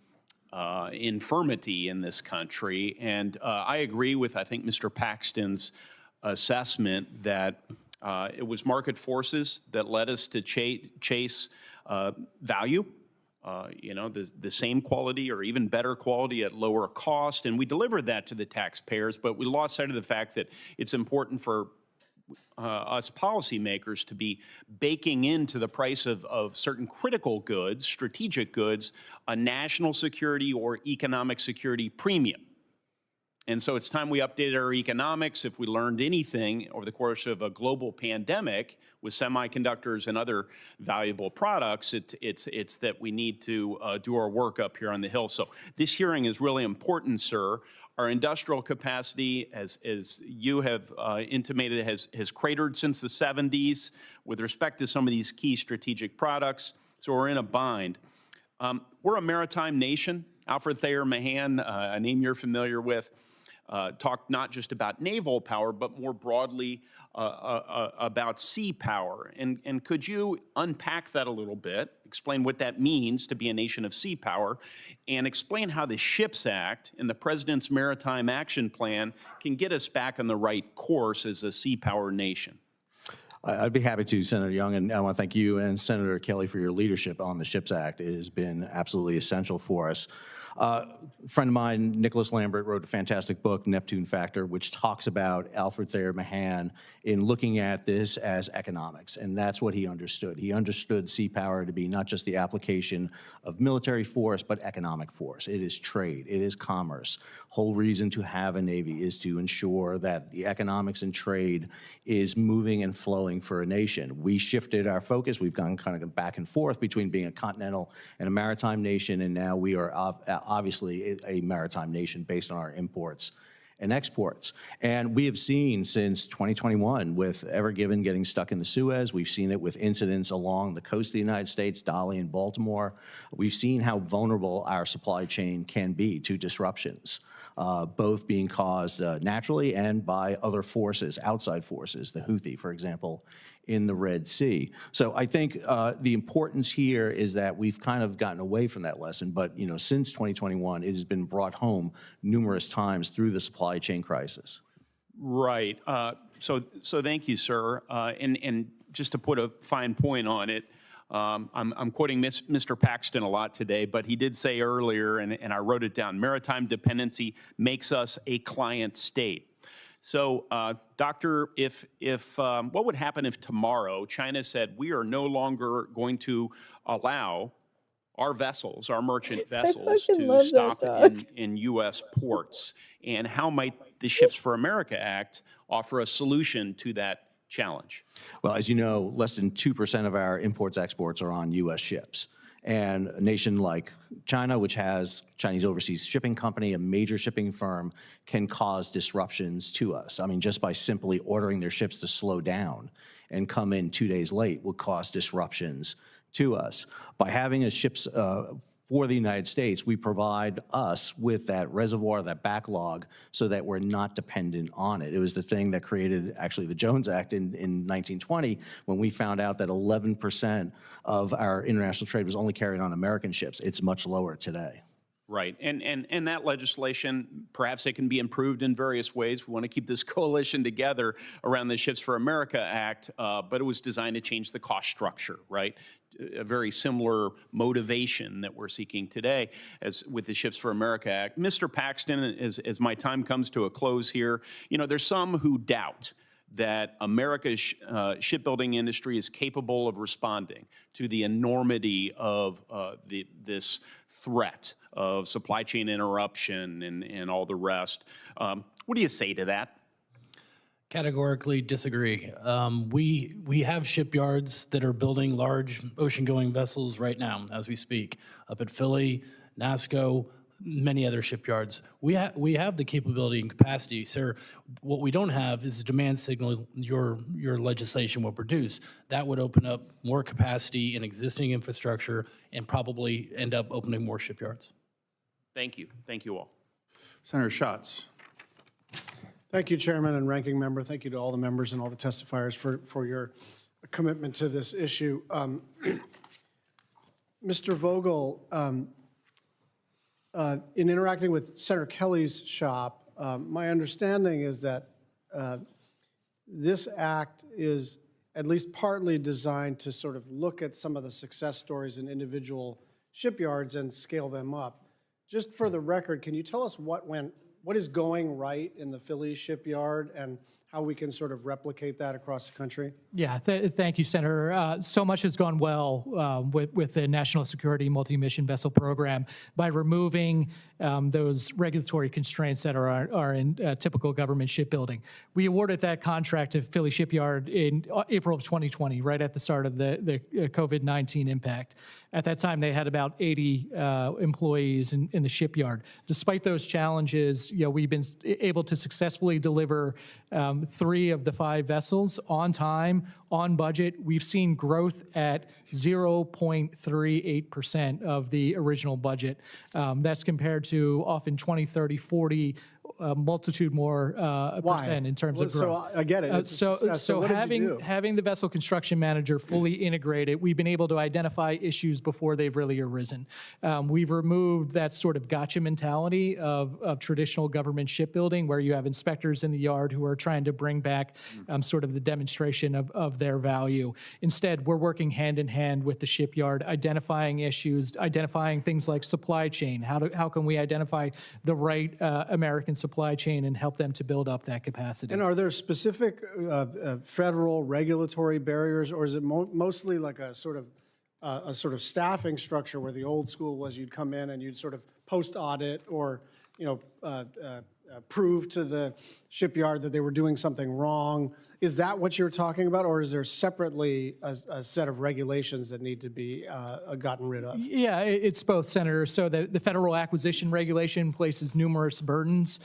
infirmity in this country. And I agree with, I think, Mr. Paxton's assessment that it was market forces that led us to chase value, you know, the same quality or even better quality at lower cost, and we delivered that to the taxpayers, but we lost sight of the fact that it's important for us policymakers to be baking into the price of certain critical goods, strategic goods, a national security or economic security premium. And so it's time we updated our economics. If we learned anything over the course of a global pandemic with semiconductors and other valuable products, it's that we need to do our work up here on the Hill. So this hearing is really important, sir. Our industrial capacity, as you have intimated, has cratered since the 70s with respect to some of these key strategic products. So we're in a bind. We're a maritime nation. Alfred Thayer Mahan, a name you're familiar with, talked not just about naval power, but more broadly about sea power. And could you unpack that a little bit, explain what that means to be a nation of sea power, and explain how the SHIPS Act and the President's Maritime Action Plan can get us back on the right course as a sea power nation? I'd be happy to, Senator Young, and I want to thank you and Senator Kelly for your leadership on the SHIPS Act. It has been absolutely essential for us. A friend of mine, Nicholas Lambert, wrote a fantastic book, Neptune Factor, which talks about Alfred Thayer Mahan in looking at this as economics, and that's what he understood. He understood sea power to be not just the application of military force, but economic force. It is trade, it is commerce. Whole reason to have a Navy is to ensure that the economics and trade is moving and flowing for a nation. We shifted our focus. We've gone kind of back and forth between being a continental and a maritime nation, and now we are obviously a maritime nation based on our imports and exports. And we have seen since 2021 with Ever Given getting stuck in the Suez, we've seen it with incidents along the coast of the United States, Dolly and Baltimore. We've seen how vulnerable our supply chain can be to disruptions, both being caused naturally and by other forces, outside forces, the Houthi, for example, in the Red Sea. So I think the importance here is that we've kind of gotten away from that lesson, but you know, since 2021, it has been brought home numerous times through the supply chain crisis. Right. So thank you, sir. And just to put a fine point on it, I'm quoting Mr. Paxton a lot today, but he did say earlier, and I wrote it down, maritime dependency makes us a client state. So, Doctor, what would happen if tomorrow China said we are no longer going to allow our vessels, our merchant vessels, to stop in U.S. ports? And how might the Ships for America Act offer a solution to that challenge? Well, as you know, less than 2% of our imports, exports are on U.S. ships. And a nation like China, which has Chinese Overseas Shipping Company, a major shipping firm, can cause disruptions to us. I mean, just by simply ordering their ships to slow down and come in 2 days late will cause disruptions to us. By having a ships for the United States, we provide us with that reservoir, that backlog, so that we're not dependent on it. It was the thing that created actually the Jones Act in 1920 when we found out that 11% of our international trade was only carried on American ships. It's much lower today. Right, and that legislation, perhaps it can be improved in various ways. We want to keep this coalition together around the Ships for America Act, but it was designed to change the cost structure, right? A very similar motivation that we're seeking today as with the Ships for America Act. Mr. Paxton, as my time comes to a close here, you know, there's some who doubt that America's shipbuilding industry is capable of responding to the enormity of this threat of supply chain interruption and all the rest. What do you say to that? Categorically disagree. We have shipyards that are building large ocean-going vessels right now as we speak, up at Philly, NASCO, many other shipyards. We have the capability and capacity, sir. What we don't have is the demand signal your legislation will produce. That would open up more capacity in existing infrastructure and probably end up opening more shipyards. Thank you. Thank you all. Senator Schatz. Thank you, Chairman and Ranking Member. Thank you to all the members and all the testifiers for your commitment to this issue. Mr. Vogel, in interacting with Senator Kelly's shop, my understanding is that this act is at least partly designed to sort of look at some of the success stories in individual shipyards and scale them up. Just for the record, can you tell us what is going right in the Philly shipyard and how we can sort of replicate that across the country? Yeah, thank you, Senator. So much has gone well with the National Security Multi-Mission Vessel Program by removing those regulatory constraints that are in typical government shipbuilding. We awarded that contract to Philly Shipyard in April of 2020, right at the start of the COVID-19 impact. At that time, they had about 80 employees in the shipyard. Despite those challenges, we've been able to successfully deliver 3 of the 5 vessels on time, on budget. We've seen growth at 0.38% of the original budget. That's compared to often 20, 30, 40, multitude more percent in terms of growth. So I get it. So what did you do? having the vessel construction manager fully integrated, we've been able to identify issues before they've really arisen. We've removed that sort of gotcha mentality of traditional government shipbuilding, where you have inspectors in the yard who are trying to bring back sort of the demonstration of their value. Instead, we're working hand in hand with the shipyard, identifying issues, identifying things like supply chain. How can we identify the right American supply chain and help them to build up that capacity? And are there specific federal regulatory barriers, or is it mostly like a sort of staffing structure where the old school was you'd come in and you'd sort of post audit or prove to the shipyard that they were doing something wrong? Is that what you're talking about, or is there separately a set of regulations that need to be gotten rid of? Yeah, it's both, Senator. So the federal acquisition regulation places numerous burdens.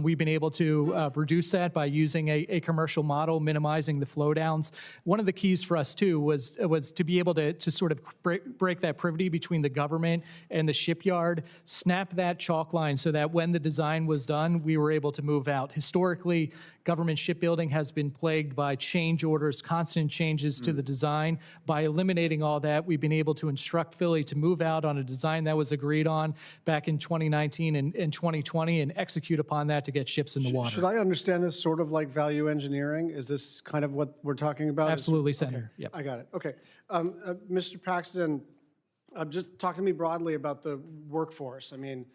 We've been able to reduce that by using a commercial model, minimizing the flow downs. One of the keys for us, too, was to be able to sort of break that privity between the government and the shipyard, snap that chalk line so that when the design was done, we were able to move out. Historically, government shipbuilding has been plagued by change orders, constant changes to the design. By eliminating all that, we've been able to instruct Philly to move out on a design that was agreed on back in 2019 and 2020 and execute upon that to get ships in the water. Should I understand this sort of like value engineering? Is this kind of what we're talking about? Absolutely, Senator. Okay. Yep. I got it. Okay. Mr. Paxton, just talk to me broadly about the workforce. I mean,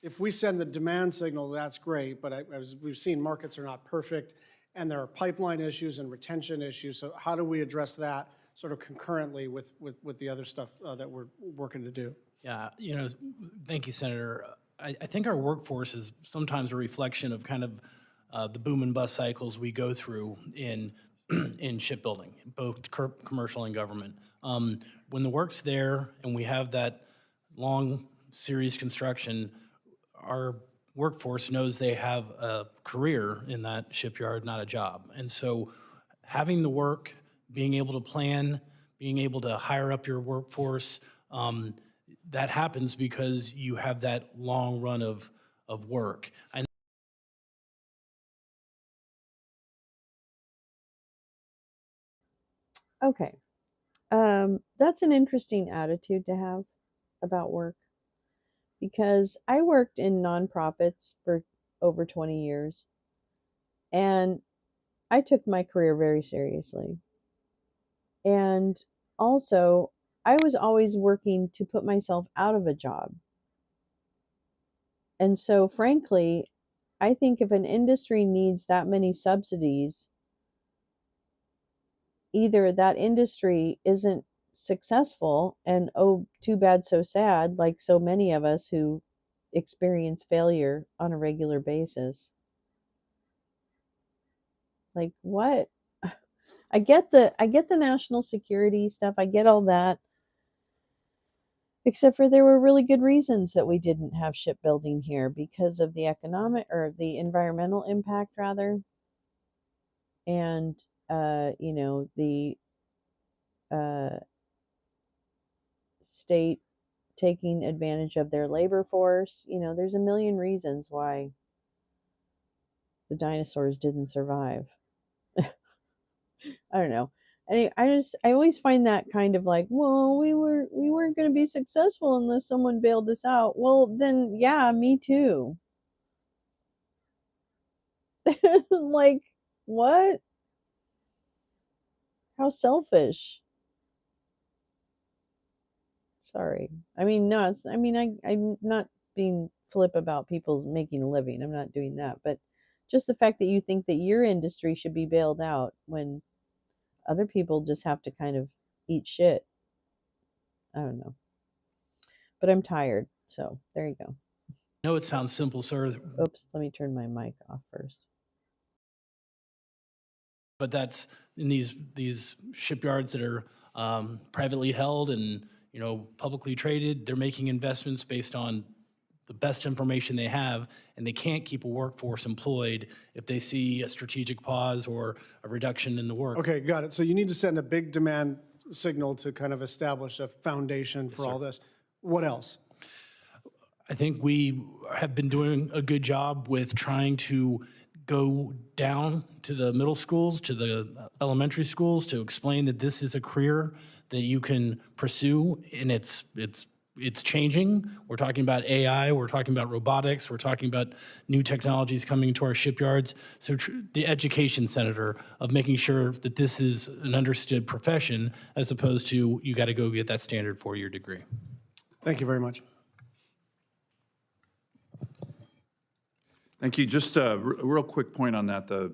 if we send the demand signal, that's great, but as we've seen, markets are not perfect, and there are pipeline issues and retention issues. So how do we address that sort of concurrently with the other stuff that we're working to do? Yeah, thank you, Senator. I think our workforce is sometimes a reflection of kind of the boom and bust cycles we go through in shipbuilding, both commercial and government. When the work's there and we have that long series construction, our workforce knows they have a career in that shipyard, not a job. And so having the work, being able to plan, being able to hire up your workforce, that happens because you have that long run of work. Okay. That's an interesting attitude to have about work, because I worked in nonprofits for over 20 years, and I took my career very seriously. And also, I was always working to put myself out of a job. And so, frankly, I think if an industry needs that many subsidies, either that industry isn't successful, and oh, too bad, so sad, like so many of us who experience failure on a regular basis. Like what? I get the national security stuff. I get all that. Except for there were really good reasons that we didn't have shipbuilding here because of the economic or the environmental impact rather, and the uh, state taking advantage of their labor force. There's a million reasons why the dinosaurs didn't survive. I don't know. I always find that kind of like, well, we weren't going to be successful unless someone bailed us out. Well, then yeah, me too. Like what? How selfish. Sorry. I mean, no, I'm not being flip about people's making a living. I'm not doing that. But just the fact that you think that your industry should be bailed out when other people just have to kind of eat shit. I don't know. But I'm tired. So there you go. I know it sounds simple, sir, Oops, let me turn my mic off first. but that's in these shipyards that are privately held and publicly traded. They're making investments based on the best information they have, and they can't keep a workforce employed if they see a strategic pause or a reduction in the work. Okay, got it. So you need to send a big demand signal to kind of establish a foundation for all this. What else? I think we have been doing a good job with trying to go down to the middle schools, to the elementary schools, to explain that this is a career that you can pursue, and it's changing. We're talking about AI, we're talking about robotics, we're talking about new technologies coming to our shipyards. So the education, Senator, of making sure that this is an understood profession as opposed to you got to go get that standard 4-year degree. Thank you very much. Thank you. Just a real quick point on that. A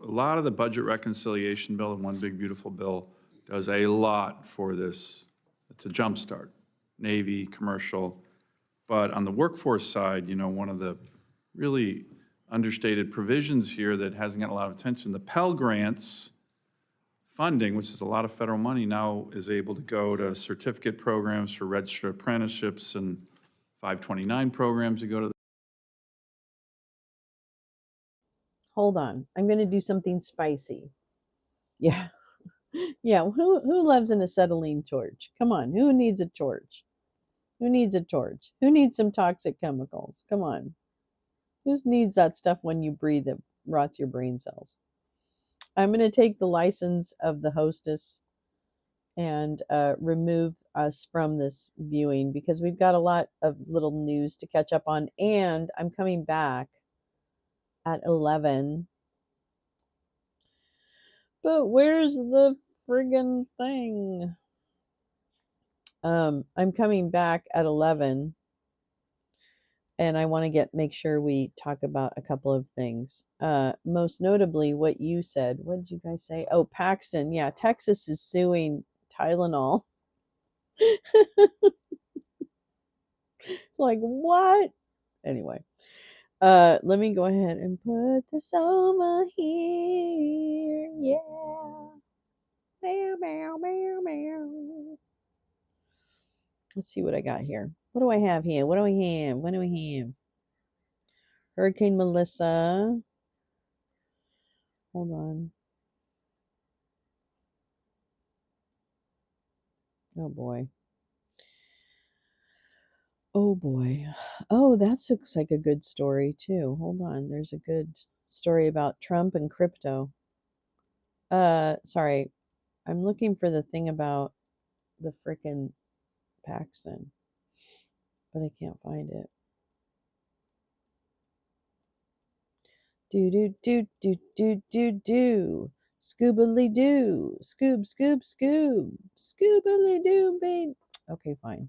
lot of the budget reconciliation bill and One Big Beautiful Bill does a lot for this. It's a jumpstart, Navy, commercial. But on the workforce side, one of the really understated provisions here that hasn't gotten a lot of attention, the Pell Grants funding, which is a lot of federal money, now is able to go to certificate programs for registered apprenticeships and 529 programs to go to. Hold on. I'm going to do something spicy. Yeah. Yeah, who loves an acetylene torch? Come on, who needs a torch? Who needs a torch? Who needs some toxic chemicals? Come on. Who needs that stuff when you breathe it rots your brain cells? I'm going to take the license of the hostess and remove us from this viewing because we've got a lot of little news to catch up on, and I'm coming back at 11. But where's the friggin' thing? I'm coming back at 11, and I want to make sure we talk about a couple of things. Most notably, what you said. What did you guys say? Oh, Paxton. Yeah, Texas is suing Tylenol. Like what? Anyway, let me go ahead and put this over here. Yeah. Meow, meow, meow, meow. Let's see what I got here. What do I have here? What do we have? What do we have? Hurricane Melissa. Hold on. Oh boy. Oh boy. Oh, that looks like a good story too. Hold on. There's a good story about Trump and crypto. Sorry. I'm looking for the thing about the frickin' Paxton, but I can't find it. Do do do do do do do. Scoobily doo. Scoob scoob scoob. Scoobily doo babe. Okay, fine.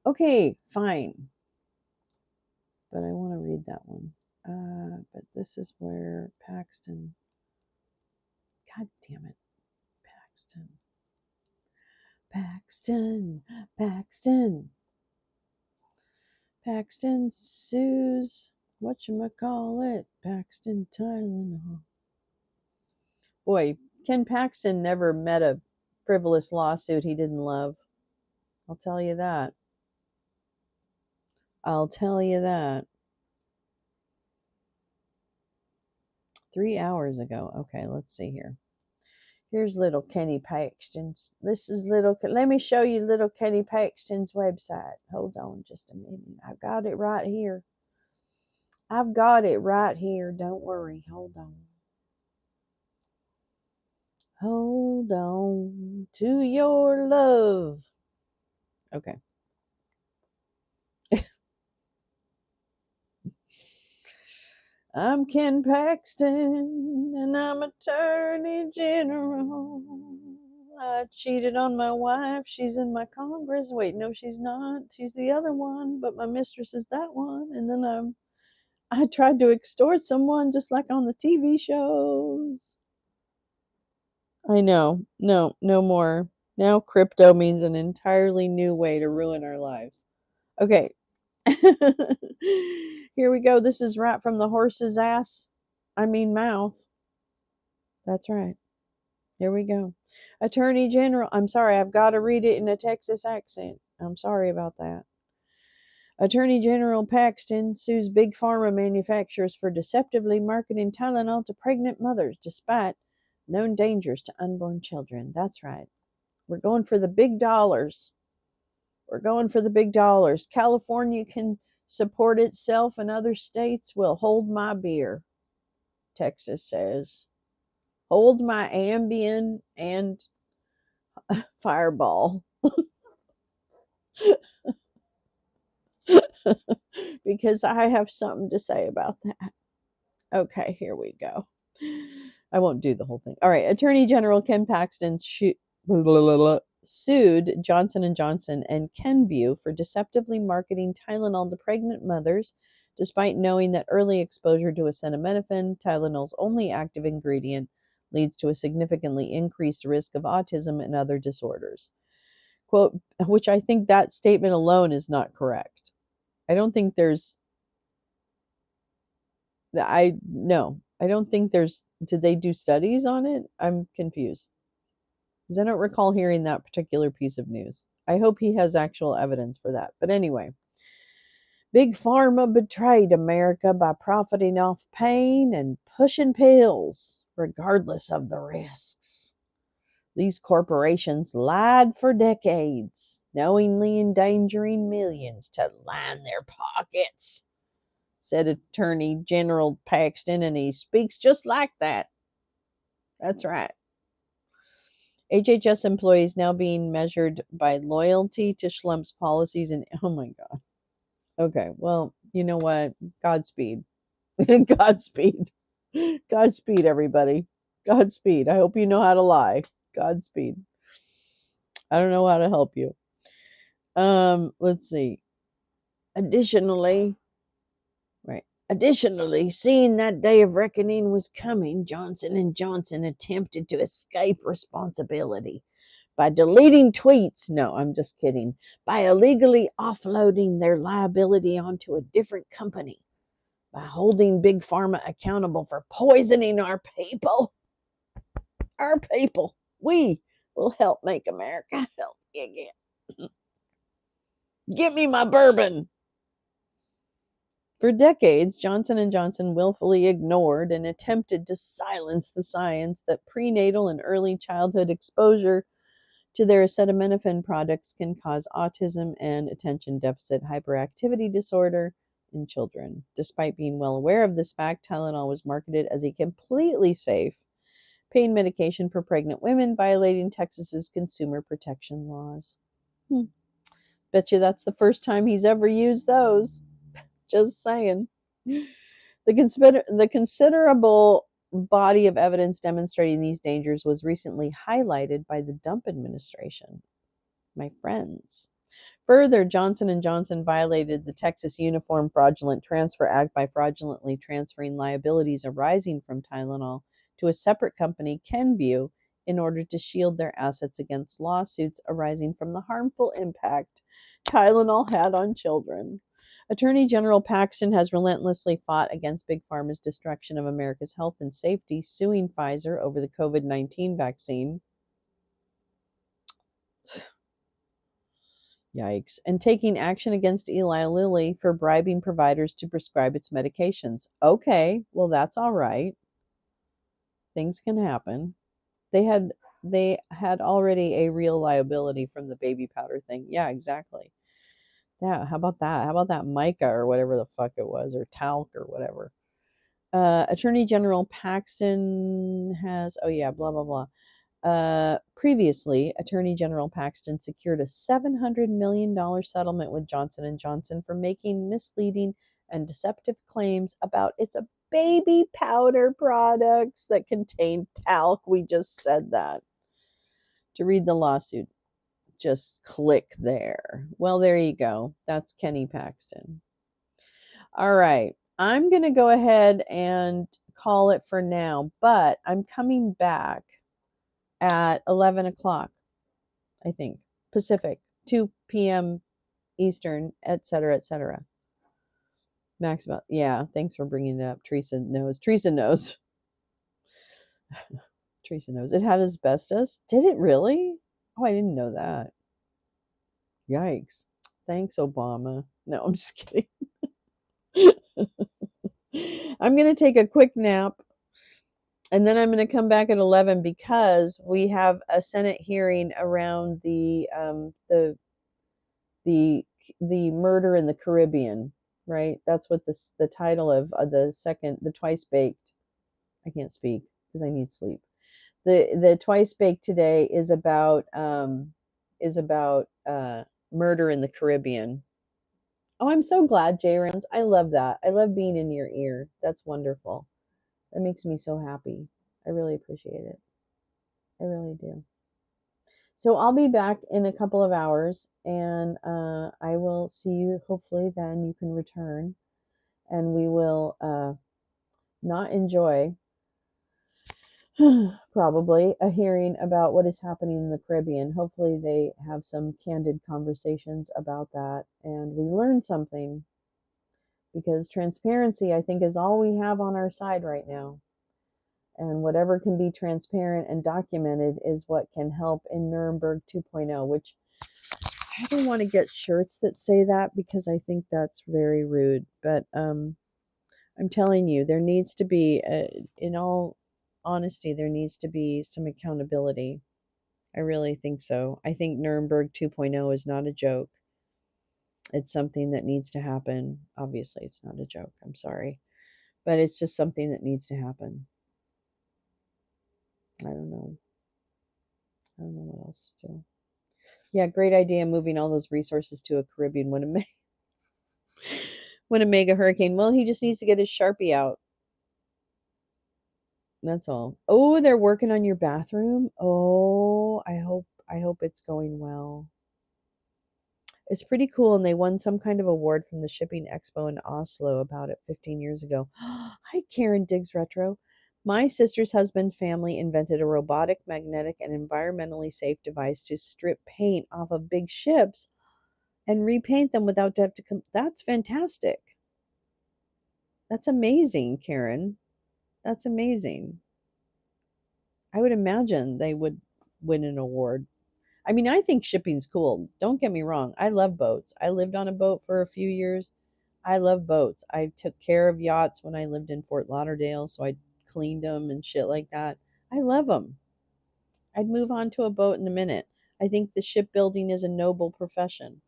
Okay, fine. But I want to read that one. But this is where Paxton. God damn it, Paxton. Paxton, Paxton. Paxton sues, whatchamacallit, Paxton Tylenol. Boy, Ken Paxton never met a frivolous lawsuit he didn't love. I'll tell you that. I'll tell you that. 3 hours ago. Okay, let's see here. Here's little Kenny Paxton's. This is little, let me show you little Kenny Paxton's website. Hold on just a minute. I've got it right here. I've got it right here. Don't worry. Hold on. Hold on to your love. Okay. I'm Ken Paxton, and I'm Attorney General. I cheated on my wife. She's in my Congress. Wait, no, she's not. She's the other one, but my mistress is that one. And then I tried to extort someone just like on the TV shows. I know. No, no more. Now crypto means an entirely new way to ruin our lives. Okay. Here we go. This is right from the horse's ass. I mean mouth. That's right. Here we go. Attorney General. I'm sorry, I've got to read it in a Texas accent. I'm sorry about that. Attorney General Paxton sues big pharma manufacturers for deceptively marketing Tylenol to pregnant mothers despite known dangers to unborn children. That's right. We're going for the big dollars. We're going for the big dollars. California can support itself and other states will hold my beer, Texas says. Hold my Ambien and Fireball. Because I have something to say about that. Okay, here we go. I won't do the whole thing. All right, Attorney General Ken Paxton sued Johnson & Johnson and Kenvue for deceptively marketing Tylenol to pregnant mothers, despite knowing that early exposure to acetaminophen, Tylenol's only active ingredient, leads to a significantly increased risk of autism and other disorders. Quote, which I think that statement alone is not correct. I don't think there's I don't think there's did they do studies on it? I'm confused. Because I don't recall hearing that particular piece of news. I hope he has actual evidence for that. But anyway, Big Pharma betrayed America by profiting off pain and pushing pills, regardless of the risks. These corporations lied for decades, knowingly endangering millions to line their pockets, said Attorney General Paxton, and he speaks just like that. That's right. HHS employees now being measured by loyalty to Schlump's policies and oh my God. Okay, well, you know what? Godspeed. Godspeed. Godspeed, everybody. Godspeed. I hope you know how to lie. Godspeed. I don't know how to help you. Let's see. Additionally, right. Additionally, seeing that day of reckoning was coming, Johnson & Johnson attempted to escape responsibility by deleting tweets. No, I'm just kidding. By illegally offloading their liability onto a different company. By holding Big Pharma accountable for poisoning our people. Our people. We will help make America healthy again. Give me my bourbon. For decades, Johnson & Johnson willfully ignored and attempted to silence the science that prenatal and early childhood exposure to their acetaminophen products can cause autism and attention deficit hyperactivity disorder in children. Despite being well aware of this fact, Tylenol was marketed as a completely safe pain medication for pregnant women, violating Texas's consumer protection laws. Bet you that's the first time he's ever used those. Just saying. The considerable body of evidence demonstrating these dangers was recently highlighted by the Dump administration. My friends. Further, Johnson & Johnson violated the Texas Uniform Fraudulent Transfer Act by fraudulently transferring liabilities arising from Tylenol to a separate company, Kenvue, in order to shield their assets against lawsuits arising from the harmful impact Tylenol had on children. Attorney General Paxton has relentlessly fought against Big Pharma's destruction of America's health and safety, suing Pfizer over the COVID-19 vaccine. Yikes. And taking action against Eli Lilly for bribing providers to prescribe its medications. Okay, well, that's all right. Things can happen. They had they had already a real liability from the baby powder thing. Yeah, exactly. Yeah, how about that? How about that mica or whatever the fuck it was, or talc or whatever? Attorney General Paxton has, oh yeah, blah, blah, blah. Previously, Attorney General Paxton secured a $700 million settlement with Johnson and Johnson for making misleading and deceptive claims about its baby powder products that contain talc. We just said that. To read the lawsuit, just click there. Well, there you go. That's Kenny Paxton. All right. I'm going to go ahead and call it for now, but I'm coming back at 11 o'clock, I think, Pacific, 2 p.m. Eastern, et cetera, et cetera. Maximum. Yeah, thanks for bringing it up. Teresa knows. Teresa knows. Teresa knows. It had asbestos. Did it really? Oh, I didn't know that. Yikes. Thanks, Obama. No, I'm just kidding. I'm going to take a quick nap, and then I'm going to come back at 11 because we have a Senate hearing around the murder in the Caribbean, right? That's what the title of the Twice Baked. I can't speak because I need sleep. The Twice Baked today is about murder in the Caribbean. Oh, I'm so glad, Jay Rounds. I love that. I love being in your ear. That's wonderful. That makes me so happy. I really appreciate it. I really do. So I'll be back in a couple of hours, and I will see you. Hopefully, then you can return, and we will not enjoy probably a hearing about what is happening in the Caribbean. Hopefully, they have some candid conversations about that, and we learn something, because transparency, I think, is all we have on our side right now. And whatever can be transparent and documented is what can help in Nuremberg 2.0, which I don't want to get shirts that say that because I think that's very rude. But I'm telling you, there needs to be, in all honesty, there needs to be some accountability. I really think so. I think Nuremberg 2.0 is not a joke. It's something that needs to happen. Obviously, it's not a joke. I'm sorry. But it's just something that needs to happen. I don't know. I don't know what else to do. Yeah, great idea moving all those resources to a Caribbean when a mega hurricane. Well, he just needs to get his Sharpie out. That's all. Oh, they're working on your bathroom. Oh, I hope it's going well. It's pretty cool, and they won some kind of award from the Shipping Expo in Oslo about it 15 years ago. Hi, Karen Diggs Retro. My sister's husband family invented a robotic, magnetic, and environmentally safe device to strip paint off of big ships and repaint them without have to come. That's fantastic. That's amazing, Karen. That's amazing. I would imagine they would win an award. I mean, I think shipping's cool. Don't get me wrong. I love boats. I lived on a boat for a few years. I love boats. I took care of yachts when I lived in Fort Lauderdale, so I cleaned them and shit like that. I love them. I'd move on to a boat in a minute. I think the shipbuilding is a noble profession.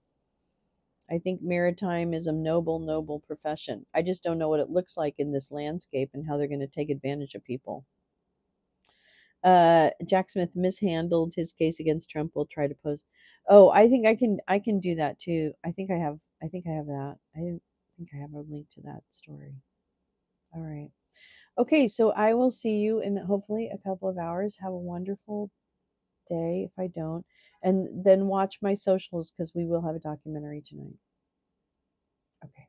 I think maritime is a noble, noble profession. I just don't know what it looks like in this landscape and how they're going to take advantage of people. Jack Smith mishandled his case against Trump. Will try to post. Oh, I can do that too. I think I have that. I think I have a link to that story. All right. Okay, so I will see you in hopefully a couple of hours. Have a wonderful day if I don't. And then watch my socials because we will have a documentary tonight. Okay.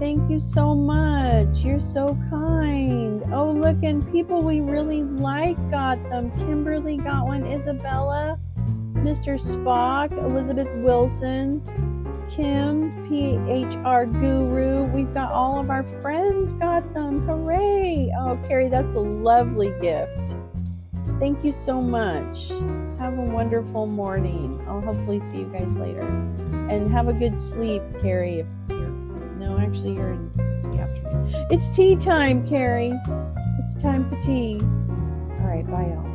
thank you so much. You're so kind. Oh, look, and people we really like got them. Kimberly got one, Isabella, Mr. Spock, Elizabeth Wilson, Kim, PHR Guru. We've got all of our friends got them. Hooray. Oh, Carrie, that's a lovely gift. Thank you so much. Have a wonderful morning. I'll hopefully see you guys later. And have a good sleep, Carrie. If you're, no, actually, it's the afternoon. It's tea time, Carrie. It's time for tea. All right, bye, y'all.